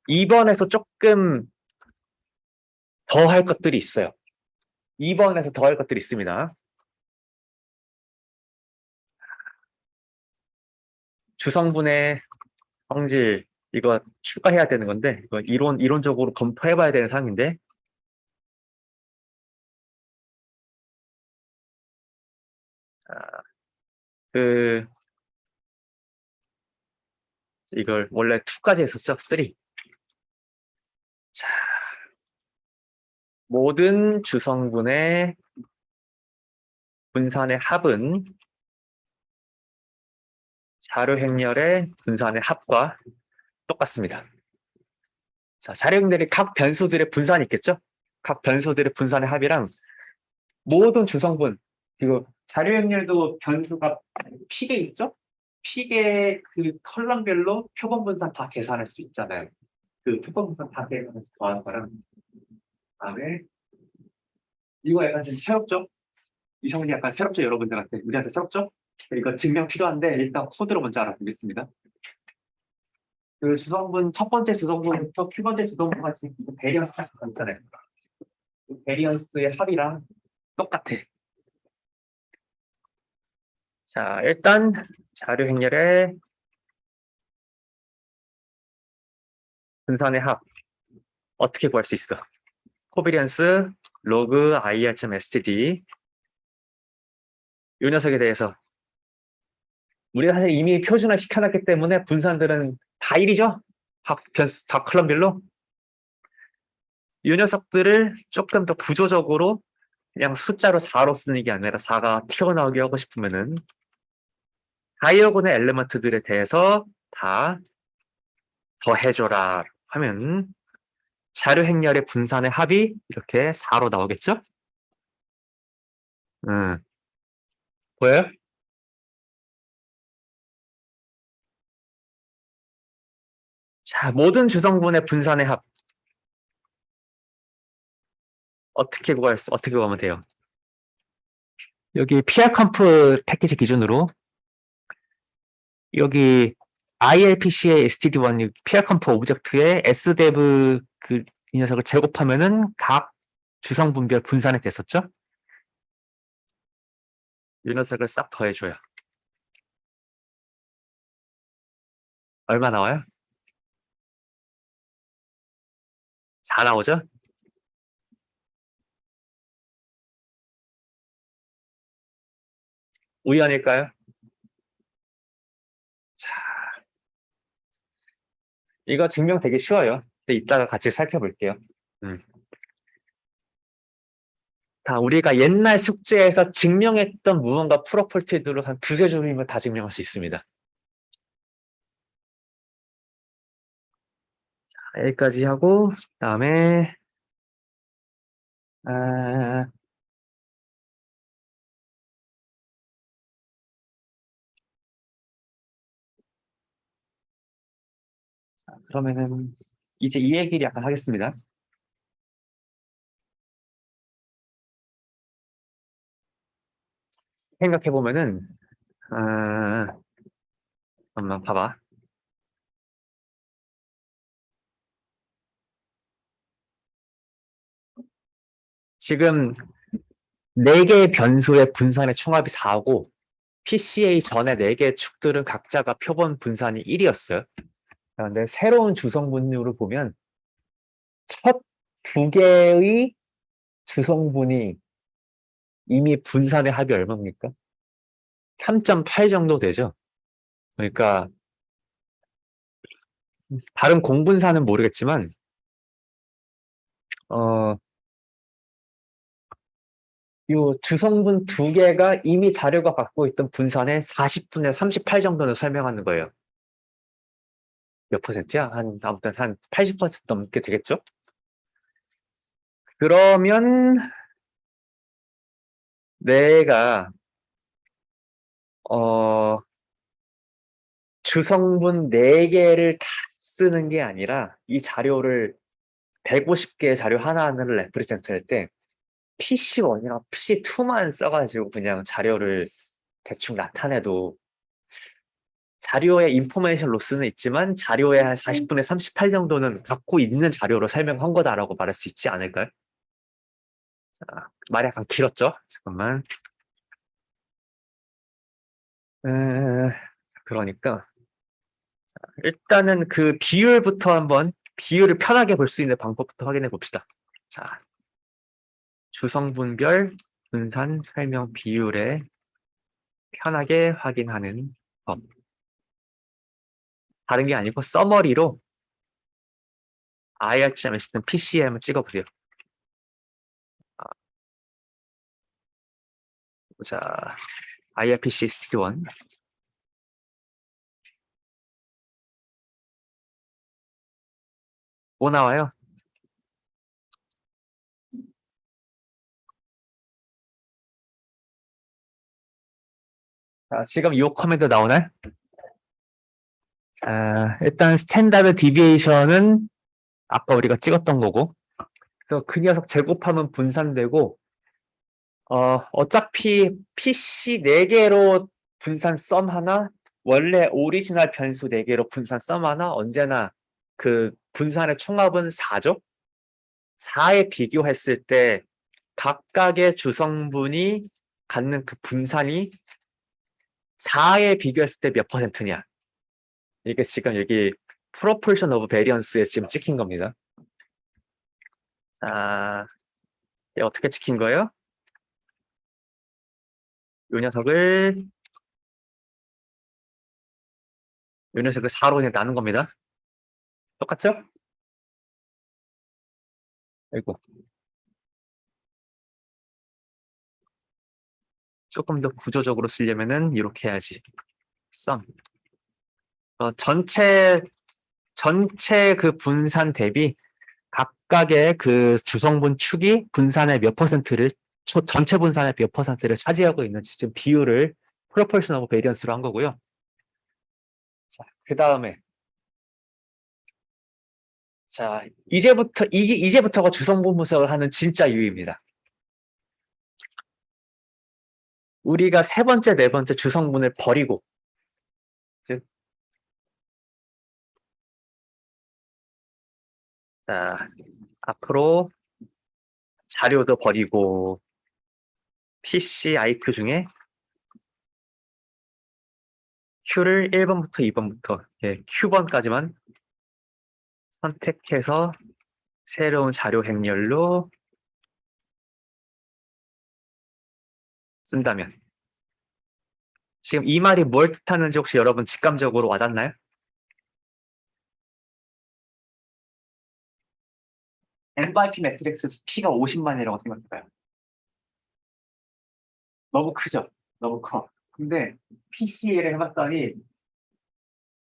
2번에서 조금 더 할 것들이 있어요. 2번에서 더 할 것들이 있습니다. 주성분의 성질 이거 추가해야 되는 건데 이거 이론적으로 검토해 봐야 되는 사항인데 그 이걸 원래 2까지 했었죠? 3. 자, 모든 주성분의 분산의 합은 자료행렬의 분산의 합과 똑같습니다. 자, 자료행렬이 각 변수들의 분산이 있겠죠? 각 변수들의 분산의 합이랑 모든 주성분, 그리고 자료행렬도 변수가 P개 있죠? P개 그 컬럼별로 표본 분산 다 계산할 수 있잖아요. 그 표본 분산 다 계산해서 더하는 거랑 다음에 이거 약간 좀 새롭죠? 이 성질 약간 새롭죠? 여러분들한테 우리한테 새롭죠? 이거 증명 필요한데 일단 코드로 먼저 알아보겠습니다. 그 주성분 첫 번째 주성분부터 q 번째 주성분과 지금 베리언스 딱 있잖아요. 베리언스의 합이랑 똑같아. 자, 일단 자료 행렬의 분산의 합 어떻게 구할 수 있어? 코비리언스 로그 ir.std 이 녀석에 대해서 우리가 사실 이미 표준화 시켜놨기 때문에 분산들은 다 1이죠? 각 변수, 각 컬럼별로 이 녀석들을 조금 더 구조적으로 그냥 숫자로 4로 쓰는 게 아니라 4가 튀어나오게 하고 싶으면은 다이어곤의 엘리먼트들에 대해서 다 더해줘라 하면 자료 행렬의 분산의 합이 이렇게 4로 나오겠죠? 보여요? 자, 모든 주성분의 분산의 합 어떻게 구하면 돼요? 여기 PRConf 패키지 기준으로 여기 ILPC의 std1 PRConf 오브젝트에 sdev 이 녀석을 제곱하면은 각 주성분별 분산이 됐었죠? 이 녀석을 싹 더해줘요. 얼마 나와요? 4 나오죠? 우연일까요? 자, 이거 증명 되게 쉬워요. 근데 이따가 같이 살펴볼게요. 다 우리가 옛날 숙제에서 증명했던 무언가 프로퍼티들로 한 2~3줄이면 다 증명할 수 있습니다. 자, 여기까지 하고 그다음에 그러면은 이제 이 얘기를 약간 하겠습니다. 생각해보면은 잠깐만 봐봐. 지금 4개의 변수의 분산의 총합이 4고 PCA 전에 4개의 축들은 각자가 표본 분산이 1이었어요. 그런데 새로운 주성분으로 보면 첫 2개의 주성분이 이미 분산의 합이 얼마입니까? 3.8 정도 되죠. 그러니까 다른 공분사는 모르겠지만 이 주성분 2개가 이미 자료가 갖고 있던 분산의 40분의 38 정도는 설명하는 거예요. 몇 퍼센트야? 아무튼 한 80% 넘게 되겠죠? 그러면 내가 주성분 4개를 다 쓰는 게 아니라 이 자료를 150개의 자료 하나하나를 레프리젠트 할 때 PC1이랑 PC2만 써가지고 그냥 자료를 대충 나타내도 자료의 인포메이션 로스는 있지만 자료의 한 40분의 38 정도는 갖고 있는 자료로 설명한 거다라고 말할 수 있지 않을까요? 자, 말이 약간 길었죠? 잠깐만. 그러니까 일단은 그 비율부터 한번 비율을 편하게 볼 수 있는 방법부터 확인해 봅시다. 자, 주성분별 분산 설명 비율에 편하게 확인하는 법. 다른 게 아니고 서머리로 IRCMS든 PCM을 찍어보세요. 자, IRPC 스티드 1. 뭐 나와요? 자, 지금 이 커맨드 나오나요? 일단 스탠다드 디비에이션은 아까 우리가 찍었던 거고, 그래서 그 녀석 제곱하면 분산되고, 어차피 PC 4개로 분산 썸 하나, 원래 오리지널 변수 4개로 분산 썸 하나, 언제나 그 분산의 총합은 4죠? 4에 비교했을 때 각각의 주성분이 갖는 그 분산이 4에 비교했을 때 몇 퍼센트냐. 이게 지금 여기 proportion of variance에 지금 찍힌 겁니다. 자, 이게 어떻게 찍힌 거예요? 요 녀석을 4로 그냥 나눈 겁니다. 똑같죠? 아이고. 조금 더 구조적으로 쓰려면은 이렇게 해야지. sum. 전체 그 분산 대비 각각의 그 주성분 축이 분산의 몇 퍼센트를 전체 분산의 몇 퍼센트를 차지하고 있는지 지금 비율을 proportion of variance로 한 거고요. 자, 그 다음에 자, 이제부터가 주성분 분석을 하는 진짜 유의입니다. 우리가 세 번째, 네 번째 주성분을 버리고 자, 앞으로 자료도 버리고 PC, IQ 중에 Q를 1번부터 2번부터 Q번까지만 선택해서 새로운 자료 행렬로 쓴다면 지금 이 말이 뭘 뜻하는지 혹시 여러분 직감적으로 와닿나요? N by P 매트릭스 P가 50만이라고 생각해봐요. 너무 크죠? 너무 커. 근데 PC를 해봤더니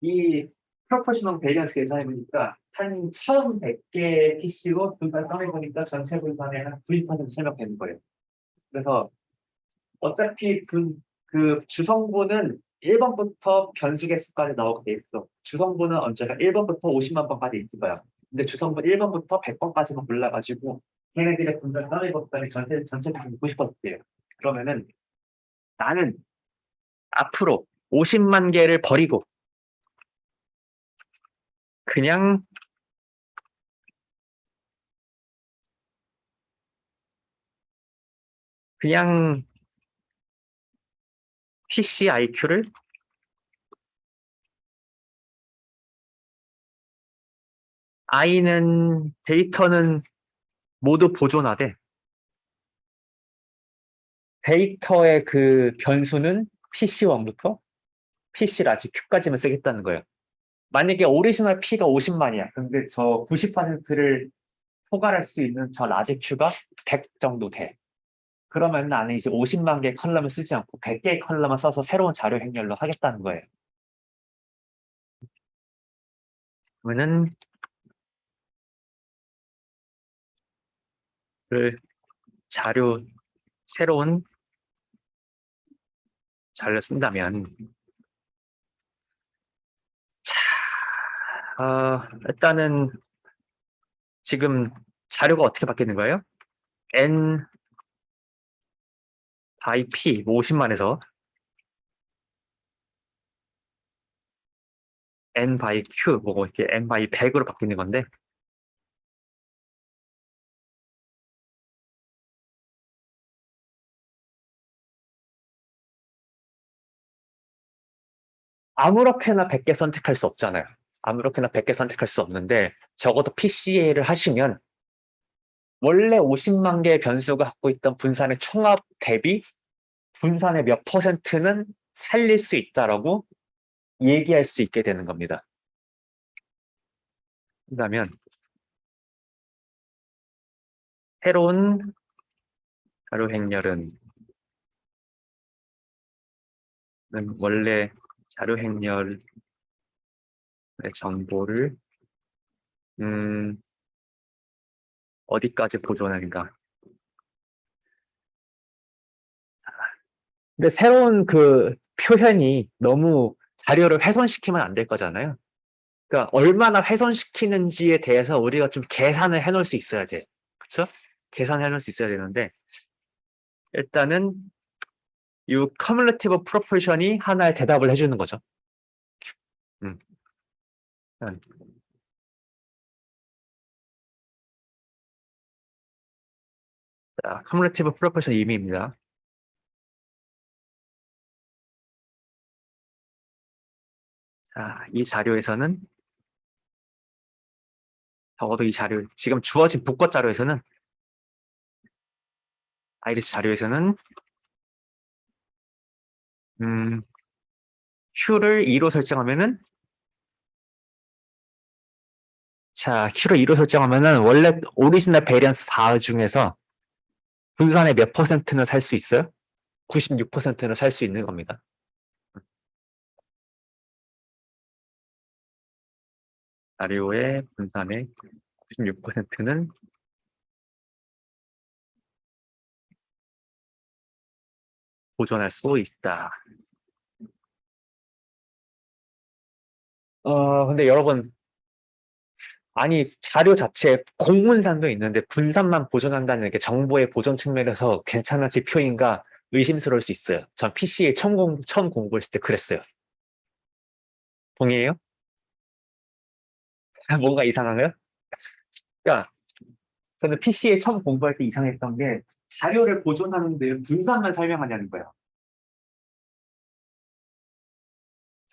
이 프로포셔널 밸런스 계산해보니까 한 처음 100개 PC로 분산 써내보니까 전체 분산의 한 90% 설명되는 거예요. 그래서 어차피 그 주성분은 1번부터 변수 개수까지 나오게 돼 있어. 주성분은 언제나 1번부터 50만 번까지 있을 거야. 근데 주성분 1번부터 100번까지만 몰라가지고 걔네들의 분산 써내봤더니 전체 다 90%예요. 그러면은 나는 앞으로 50만 개를 버리고 그냥 PC IQ를 I는 데이터는 모두 보존하되 데이터의 그 변수는 PC1부터 PC 라지 Q까지만 쓰겠다는 거예요. 만약에 오리지널 P가 50만이야. 근데 저 90%를 포괄할 수 있는 저 라지 Q가 100 정도 돼. 그러면 나는 이제 50만 개의 컬럼을 쓰지 않고 100개의 컬럼을 써서 새로운 자료 행렬로 하겠다는 거예요. 그러면은 그 새로운 자료를 쓴다면 일단은 지금 자료가 어떻게 바뀌는 거예요? N by P 50만에서 N by Q 뭐 이렇게 N by 100으로 바뀌는 건데 아무렇게나 100개 선택할 수 없잖아요. 아무렇게나 100개 선택할 수 없는데 적어도 PCA를 하시면 원래 50만 개의 변수가 갖고 있던 분산의 총합 대비 분산의 몇 퍼센트는 살릴 수 있다라고 얘기할 수 있게 되는 겁니다. 그러면 새로운 자료 행렬은 원래 자료 행렬의 정보를 어디까지 보존하는가. 근데 새로운 그 표현이 너무 자료를 훼손시키면 안 될 거잖아요. 그러니까 얼마나 훼손시키는지에 대해서 우리가 좀 계산을 해놓을 수 있어야 돼. 그쵸? 계산해 놓을 수 있어야 되는데 일단은 이 cumulative proportion이 하나의 대답을 해주는 거죠. 음. 자, cumulative proportion 의미입니다. 자, 이 자료에서는 적어도 이 자료 지금 주어진 북과 자료에서는 아이리스 자료에서는 Q를 2로 설정하면은 자, Q를 2로 설정하면은 원래 오리지널 베리언스 4 중에서 분산의 몇 퍼센트는 살 수 있어요? 96%는 살 수 있는 겁니다. 자료의 분산의 96%는 보존할 수 있다. 근데 여러분, 아니, 자료 자체에 공문산도 있는데 분산만 보존한다는 게 정보의 보존 측면에서 괜찮을지 표인가 의심스러울 수 있어요. 전 PCA 처음 공부했을 때 그랬어요. 동의해요? 뭔가 이상한가요? 그러니까 저는 PCA 처음 공부할 때 이상했던 게 자료를 보존하는데 분산만 설명하냐는 거예요.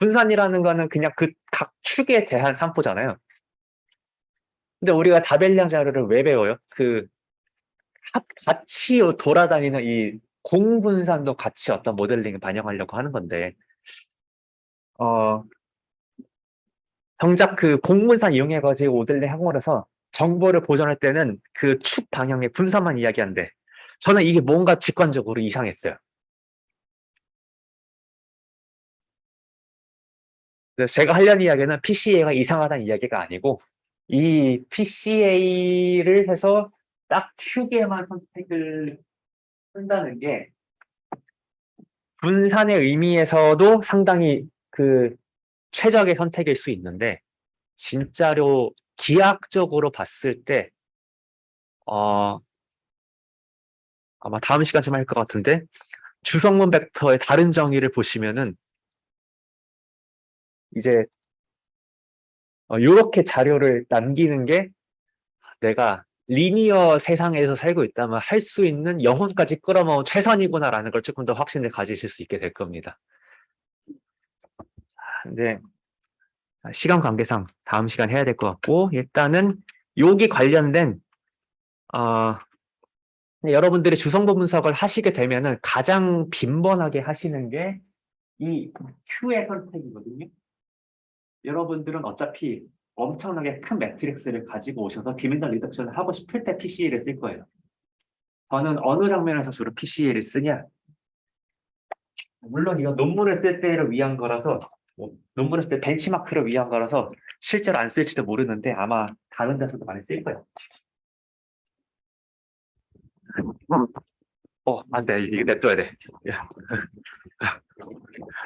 분산이라는 거는 그냥 그 각 축에 대한 산포잖아요. 근데 우리가 다벨량 자료를 왜 배워요? 같이 돌아다니는 이 공분산도 같이 어떤 모델링을 반영하려고 하는 건데, 어, 정작 그 공분산 이용해가지고 모델링 한 거라서 정보를 보존할 때는 그 축 방향의 분산만 이야기한대. 저는 이게 뭔가 직관적으로 이상했어요. 그래서 제가 하려는 이야기는 PCA가 이상하다는 이야기가 아니고, 이 PCA를 해서 딱 Q개만 선택을 한다는 게 분산의 의미에서도 상당히 그 최적의 선택일 수 있는데 진짜로 기하학적으로 봤을 때 아마 다음 시간쯤 할 것 같은데 주성분 벡터의 다른 정의를 보시면은 이제 이렇게 자료를 남기는 게 내가 리니어 세상에서 살고 있다면 할 수 있는 영혼까지 끌어모은 최선이구나라는 걸 조금 더 확신을 가지실 수 있게 될 겁니다. 근데 시간 관계상 다음 시간 해야 될 것 같고 일단은 여기 관련된 여러분들이 주성분 분석을 하시게 되면은 가장 빈번하게 하시는 게 이 Q의 선택이거든요. 여러분들은 어차피 엄청나게 큰 매트릭스를 가지고 오셔서 디멘전 리덕션을 하고 싶을 때 PCA를 쓸 거예요. 저는 어느 장면에서 주로 PCA를 쓰냐? 물론 이거 논문을 쓸 때를 위한 거라서 논문을 쓸 때 벤치마크를 위한 거라서 실제로 안 쓸지도 모르는데 아마 다른 데서도 많이 쓸 거예요. 안 돼. 이거 냅둬야 돼.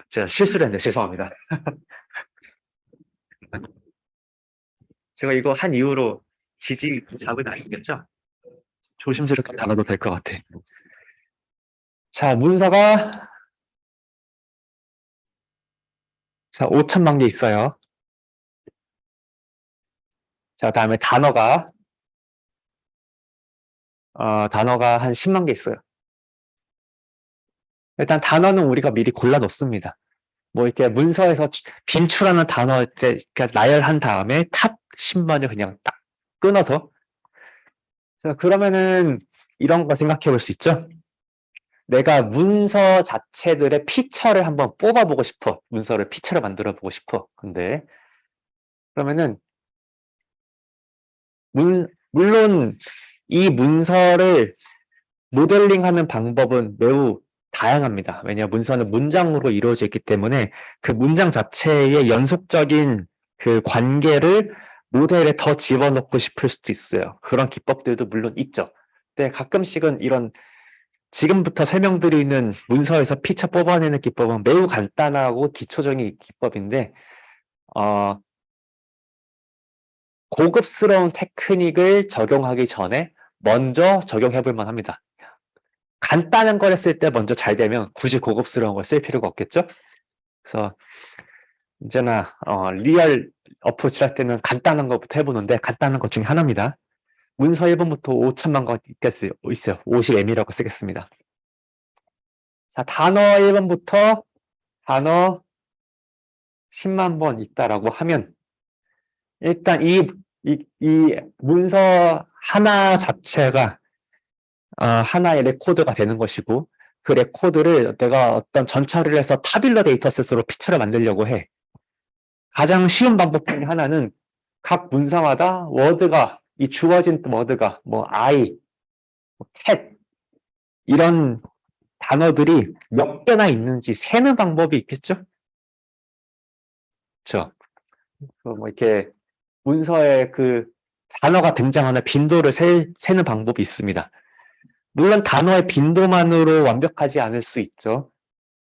제가 실수를 했네. 죄송합니다. 제가 이거 한 이후로 지지 답은 아니겠죠? 조심스럽게 다가도 될 것 같아. 자, 문서가 5천만 개 있어요. 자, 다음에 단어가 한 10만 개 있어요. 일단 단어는 우리가 미리 골라 놓습니다. 뭐 이렇게 문서에서 빈출하는 단어 때 나열한 다음에 탑 10만을 그냥 딱 끊어서 자, 그러면은 이런 거 생각해 볼 수 있죠? 내가 문서 자체들의 피처를 한번 뽑아보고 싶어. 문서를 피처를 만들어 보고 싶어. 근데 그러면은 물론 이 문서를 모델링하는 방법은 매우 다양합니다. 왜냐하면 문서는 문장으로 이루어져 있기 때문에 그 문장 자체의 연속적인 그 관계를 모델에 더 집어넣고 싶을 수도 있어요. 그런 기법들도 물론 있죠. 근데 가끔씩은 이런 지금부터 설명드리는 문서에서 피처 뽑아내는 기법은 매우 간단하고 기초적인 기법인데 고급스러운 테크닉을 적용하기 전에 먼저 적용해 볼 만합니다. 간단한 걸 했을 때 먼저 잘 되면 굳이 고급스러운 걸 쓸 필요가 없겠죠? 그래서 이제나 리얼 어프로치를 할 때는 간단한 것부터 해보는데 간단한 것 중에 하나입니다. 문서 1번부터 5천만 거 있어요. 50M이라고 쓰겠습니다. 자, 단어 1번부터 단어 10만 번 있다라고 하면 일단 이 문서 하나 자체가 하나의 레코드가 되는 것이고 그 레코드를 내가 어떤 전처리를 해서 타빌러 데이터셋으로 피처를 만들려고 해. 가장 쉬운 방법 중에 하나는 각 문서마다 워드가 이 주어진 워드가 뭐 I, cat 이런 단어들이 몇 개나 있는지 세는 방법이 있겠죠? 그렇죠? 뭐 이렇게 문서에 그 단어가 등장하는 빈도를 세는 방법이 있습니다. 물론 단어의 빈도만으로 완벽하지 않을 수 있죠.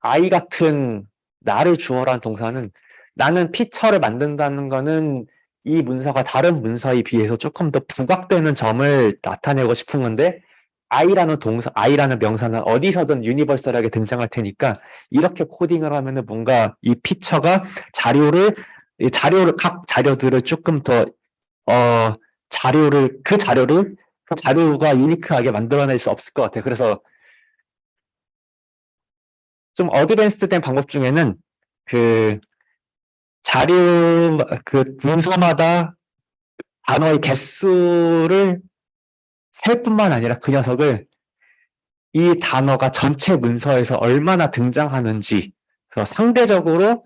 I 같은 나를 주어라는 동사는 나는 피처를 만든다는 거는 이 문서가 다른 문서에 비해서 조금 더 부각되는 점을 나타내고 싶은 건데 I라는 동사, I라는 명사는 어디서든 유니버설하게 등장할 테니까 이렇게 코딩을 하면은 뭔가 이 피처가 각 자료들을 조금 더 그 자료가 유니크하게 만들어낼 수 없을 것 같아요. 그래서 좀 어드밴스드 된 방법 중에는 그 그 문서마다 단어의 개수를 셀 뿐만 아니라 그 녀석을 이 단어가 전체 문서에서 얼마나 등장하는지, 상대적으로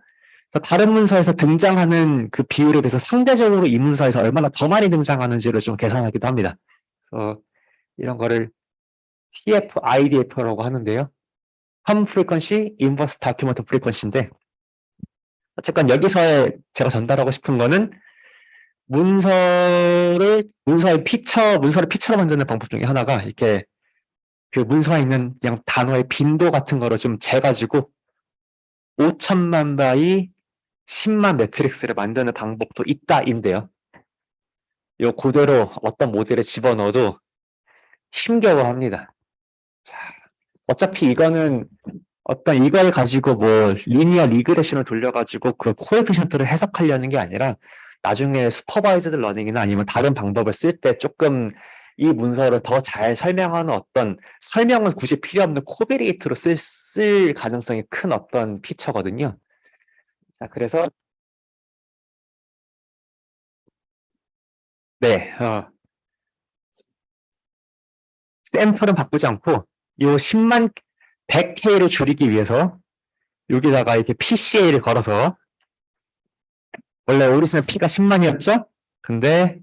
다른 문서에서 등장하는 그 비율에 비해서 상대적으로 이 문서에서 얼마나 더 많이 등장하는지를 좀 계산하기도 합니다. 이런 거를 PF-IDF라고 하는데요. Term Frequency, Inverse Document Frequency인데 어쨌건 여기서 제가 전달하고 싶은 거는 문서를 피처로 만드는 방법 중에 하나가 이렇게 그 문서에 있는 그냥 단어의 빈도 같은 거를 좀 재가지고 5천만 바이 10만 매트릭스를 만드는 방법도 있다인데요. 이 그대로 어떤 모델에 집어넣어도 힘겨워합니다. 자, 어차피 이거는 이걸 가지고 뭐 리니어 리그레션을 돌려가지고 그 코에피션트를 해석하려는 게 아니라 나중에 슈퍼바이즈드 러닝이나 아니면 다른 방법을 쓸 때 조금 이 문서를 더 잘 설명하는 어떤 설명은 굳이 필요 없는 코베리에이트로 쓸 가능성이 큰 어떤 피처거든요. 자, 그래서 네, 샘플은 바꾸지 않고 요 10만 100K를 줄이기 위해서 여기다가 이렇게 PCA를 걸어서 원래 오리지널 P가 10만이었죠? 근데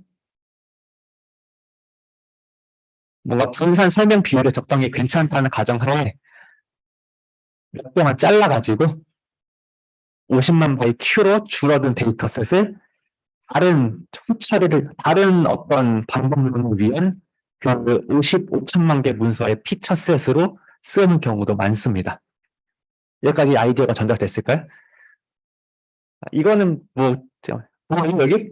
뭔가 분산 설명 비율이 적당히 괜찮다는 가정하에 몇 개만 잘라가지고 50만 바이 Q로 줄어든 데이터셋을 다른 어떤 방법론을 위한 그 55천만 개 문서의 피처셋으로 쓰는 경우도 많습니다. 여기까지 아이디어가 전달됐을까요? 이거는 여기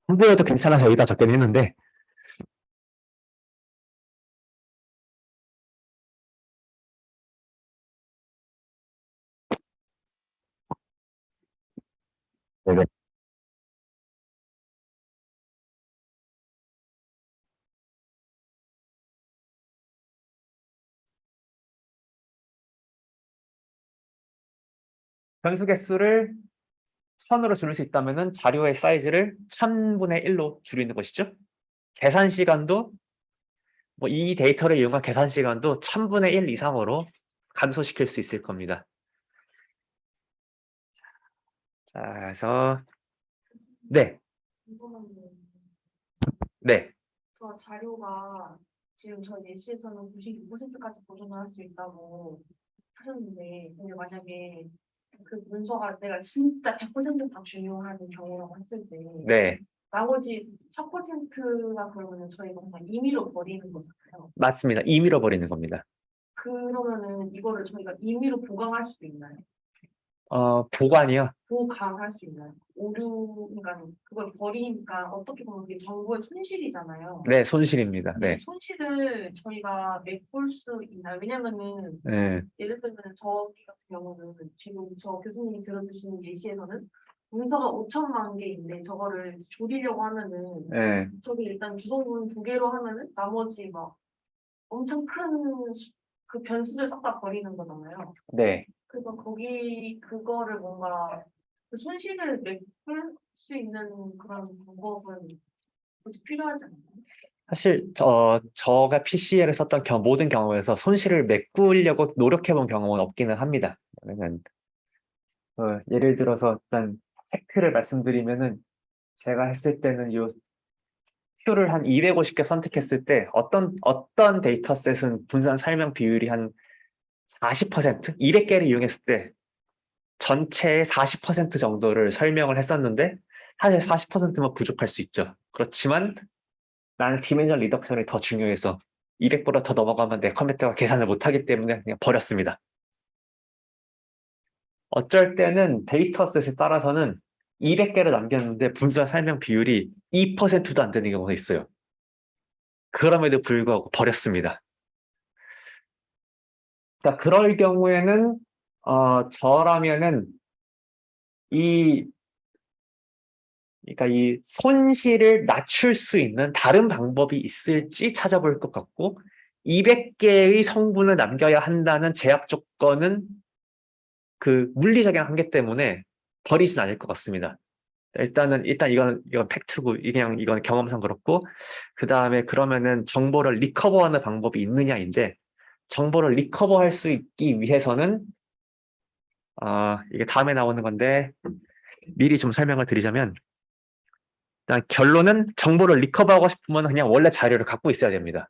공부해도 괜찮아서 여기다 적긴 했는데 네네. 변수 개수를 1000으로 줄일 수 있다면 자료의 사이즈를 1000분의 1로 줄이는 것이죠. 계산 시간도 이 데이터를 이용한 계산 시간도 1000분의 1 이상으로 감소시킬 수 있을 겁니다. 자, 그래서 네. 네, 저 자료가 지금 저희 예시에서는 96%까지 보존을 할 수 있다고 하셨는데, 근데 만약에 그 문서가 내가 진짜 100%다 중요한 경우라고 했을 때, 네, 나머지 4%가 그러면 저희가 그냥 임의로 버리는 거잖아요. 맞습니다. 임의로 버리는 겁니다. 그러면은 이거를 저희가 임의로 보강할 수도 있나요? 보관이요. 보강할 수 있나요? 그러니까 그걸 버리니까 어떻게 보면 그게 정보의 손실이잖아요. 네, 손실입니다. 근데 네, 이 손실을 저희가 메꿀 수 있나요? 왜냐면은 네, 예를 들면 저기 같은 경우는 지금 저 교수님이 들어주시는 예시에서는 문서가 5천만 개인데 저거를 조리려고 하면은 네, 저기 일단 주성분 두 개로 하면은 나머지 막 엄청 큰 그 변수를 싹 다 버리는 거잖아요. 네. 그래서 거기 그거를 뭔가 그 손실을 메꿀 수 있는 그런 방법은 굳이 필요하지 않나요? 사실 저가 PCL을 썼던 모든 경우에서 손실을 메꾸려고 노력해본 경험은 없기는 합니다. 왜냐면 예를 들어서 일단 팩트를 말씀드리면은 제가 했을 때는 요 표를 한 250개 선택했을 때 어떤 데이터셋은 분산 설명 비율이 한 40%, 200개를 이용했을 때 전체의 40% 정도를 설명을 했었는데 사실 40%면 부족할 수 있죠. 그렇지만 나는 디멘전 리덕션이 더 중요해서 200보다 더 넘어가면 내 컴퓨터가 계산을 못하기 때문에 그냥 버렸습니다. 어쩔 때는 데이터셋에 따라서는 200개를 남겼는데 분산 설명 비율이 2%도 안 되는 경우가 있어요. 그럼에도 불구하고 버렸습니다. 그러니까 그럴 경우에는 저라면은 이 그러니까 이 손실을 낮출 수 있는 다른 방법이 있을지 찾아볼 것 같고 200개의 성분을 남겨야 한다는 제약 조건은 그 물리적인 한계 때문에 버리진 않을 것 같습니다. 일단 이건 팩트고 그냥 이건 경험상 그렇고 그 다음에 그러면은 정보를 리커버하는 방법이 있느냐인데 정보를 리커버할 수 있기 위해서는 이게 다음에 나오는 건데 미리 좀 설명을 드리자면 일단 결론은 정보를 리커버하고 싶으면 그냥 원래 자료를 갖고 있어야 됩니다.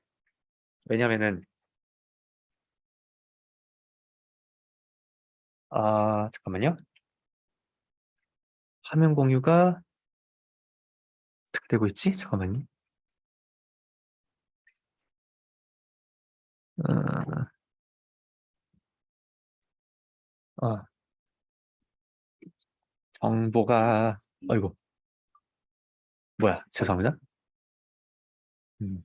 왜냐면은 잠깐만요. 화면 공유가 어떻게 되고 있지? 잠깐만요. 어, 어, 정보가 어이구 뭐야 죄송합니다. 음,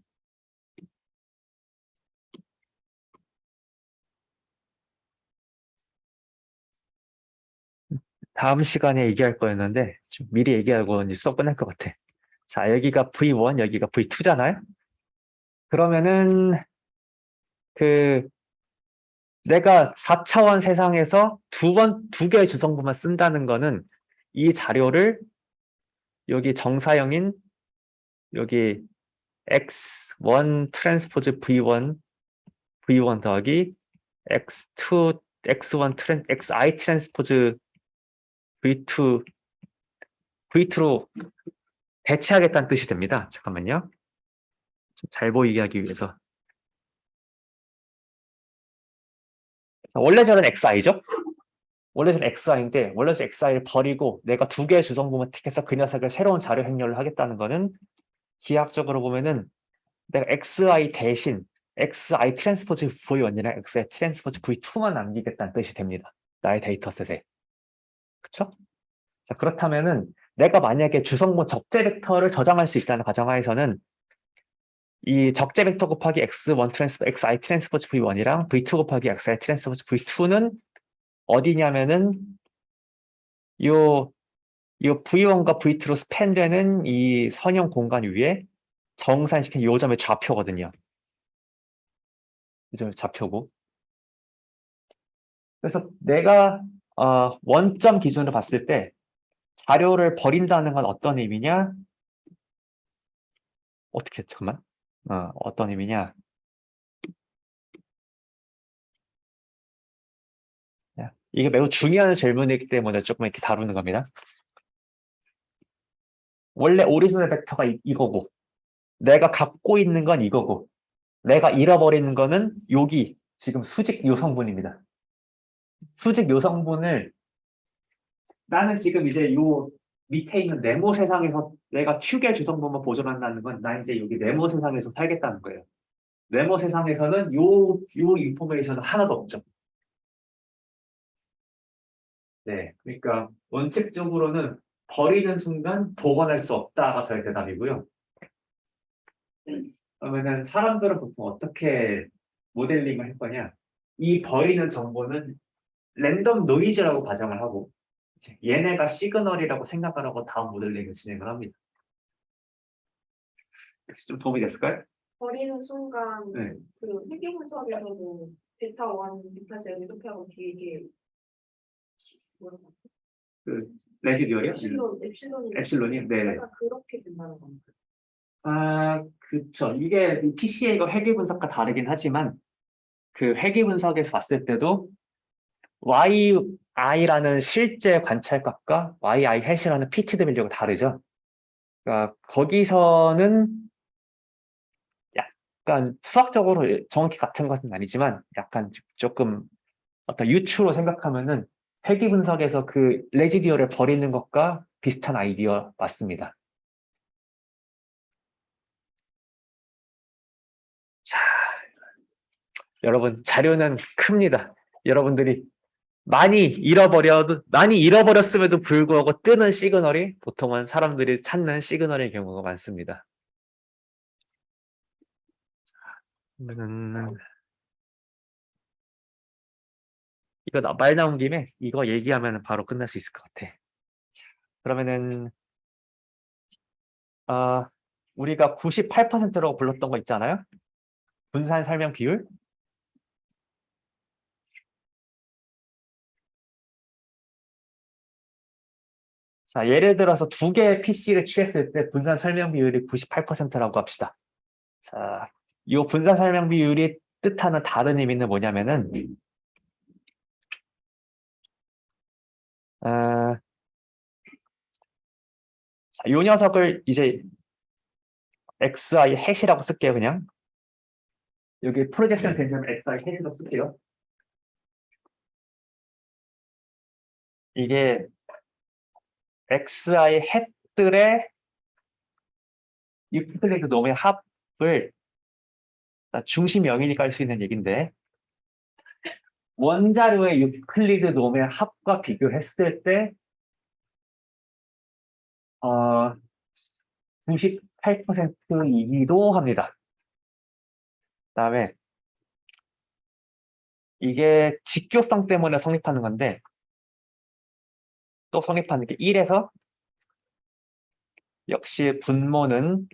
다음 시간에 얘기할 거였는데 좀 미리 얘기하고 이제 수업 끝날 것 같아. 자 여기가 V1 여기가 V2잖아요. 그러면은 그 내가 4차원 세상에서 두 개의 주성분만 쓴다는 거는 이 자료를 여기 정사형인 여기 x1 트랜스포즈 v1 더하기 x2 x1 xi 트랜스포즈 v2로 대체하겠다는 뜻이 됩니다. 잠깐만요. 좀 잘 보이게 하기 위해서. 원래 저는 xi죠. 원래 저는 xi인데 원래 저 xi를 버리고 내가 두 개의 주성분만 택해서 그 녀석을 새로운 자료 행렬을 하겠다는 거는 기하학적으로 보면은 내가 xi 대신 xi 트랜스포즈 v1이랑 xi 트랜스포즈 v2만 남기겠다는 뜻이 됩니다. 나의 데이터셋에. 그쵸? 자, 그렇다면은 내가 만약에 주성분 적재 벡터를 저장할 수 있다는 가정하에서는 이 적재 벡터 곱하기 x1 xi 트랜스포즈 v1이랑 v2 곱하기 xi 트랜스포즈 v2는 어디냐면은 요 v1과 v2로 스팬되는 이 선형 공간 위에 정산시킨 요점의 좌표거든요. 요점의 좌표고. 그래서 내가 원점 기준으로 봤을 때 자료를 버린다는 건 어떤 의미냐? 어떻게 잠깐만. 어떤 의미냐? 이게 매우 중요한 질문이기 때문에 조금 이렇게 다루는 겁니다. 원래 오리지널 벡터가 이거고 내가 갖고 있는 건 이거고 내가 잃어버리는 거는 여기 지금 수직 요성분입니다. 수직 요성분을 나는 지금 이제 요 밑에 있는 네모 세상에서 내가 큐겔 주성분만 보존한다는 건 나 이제 여기 네모 세상에서 살겠다는 거예요. 네모 세상에서는 요 인포메이션은 하나도 없죠. 네, 그러니까 원칙적으로는 버리는 순간 복원할 수 없다가 저의 대답이고요. 그러면은 사람들은 보통 어떻게 모델링을 할 거냐? 이 버리는 정보는 랜덤 노이즈라고 가정을 하고 이제 얘네가 시그널이라고 생각을 하고 다음 모델링을 진행을 합니다. 혹시 좀 도움이 됐을까요? 버리는 순간 네. 그 회계 분석에서도 베타 1, 베타 제로 이렇게 하고 뒤에 이게 뭐라고 그 레지듀얼이요? 엡실론이 네. 약간 그렇게 된다는 겁니다. 아, 그쵸. 이게 PCA가 회계 분석과 다르긴 하지만 그 회계 분석에서 봤을 때도 YI라는 실제 관찰값과 YI 해시라는 피티드 밸류가 다르죠. 그러니까 거기서는 약간 수학적으로 정확히 같은 것은 아니지만 약간 조금 어떤 유추로 생각하면은 회귀 분석에서 그 레지디어를 버리는 것과 비슷한 아이디어 맞습니다. 자, 여러분 자료는 큽니다. 여러분들이 많이 잃어버렸음에도 불구하고 뜨는 시그널이 보통은 사람들이 찾는 시그널의 경우가 많습니다. 이거 말 나온 김에 이거 얘기하면 바로 끝날 수 있을 것 같아. 그러면은 우리가 98%라고 불렀던 거 있잖아요. 분산 설명 비율. 자, 예를 들어서 두 개의 PC를 취했을 때 분산 설명 비율이 98%라고 합시다. 자, 이 분산 설명 비율이 뜻하는 다른 의미는 뭐냐면은 자, 이 녀석을 이제 xi 해시라고 쓸게요, 그냥. 여기 프로젝션 되면 xi 해시라고 쓸게요. 이게 xi 햇들의 유클리드 놈의 합을 중심 영인이 깔 수 있는 얘기인데 원자료의 유클리드 놈의 합과 비교했을 때 98%이기도 합니다. 그다음에 이게 직교성 때문에 성립하는 건데 또 성립하는 게 1에서 역시 분모는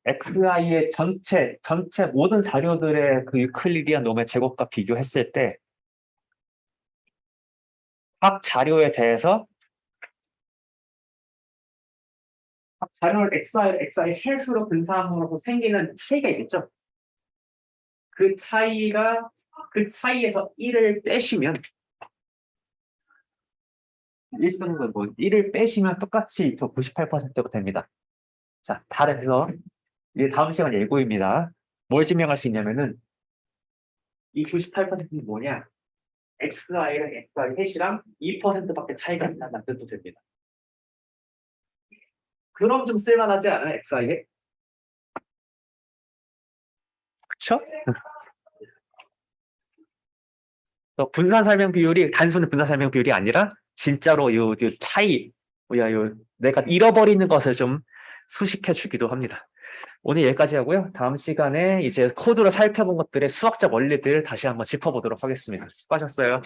XI의 전체 모든 자료들의 그 유클리디안 놈의 제곱과 비교했을 때 각 자료에 대해서 각 자료를 XI 해수로 분산함으로써 생기는 차이가 있겠죠. 그 차이에서 1을 떼시면 1 쓰는 건 뭐 1을 빼시면 똑같이 저 98%가 됩니다. 자, 따라서 이제 다음 시간 예고입니다. 뭘 증명할 수 있냐면은 이 98%는 뭐냐? XI랑 XI 해시랑 2%밖에 차이가 안 난다는 뜻도 됩니다. 그럼 좀 쓸만하지 않아요? XI에? 그쵸? 분산 설명 비율이 단순히 분산 설명 비율이 아니라 진짜로 요 차이, 내가 잃어버리는 것을 좀 수식해 주기도 합니다. 오늘 여기까지 하고요. 다음 시간에 이제 코드로 살펴본 것들의 수학적 원리들 다시 한번 짚어보도록 하겠습니다. 수고하셨어요.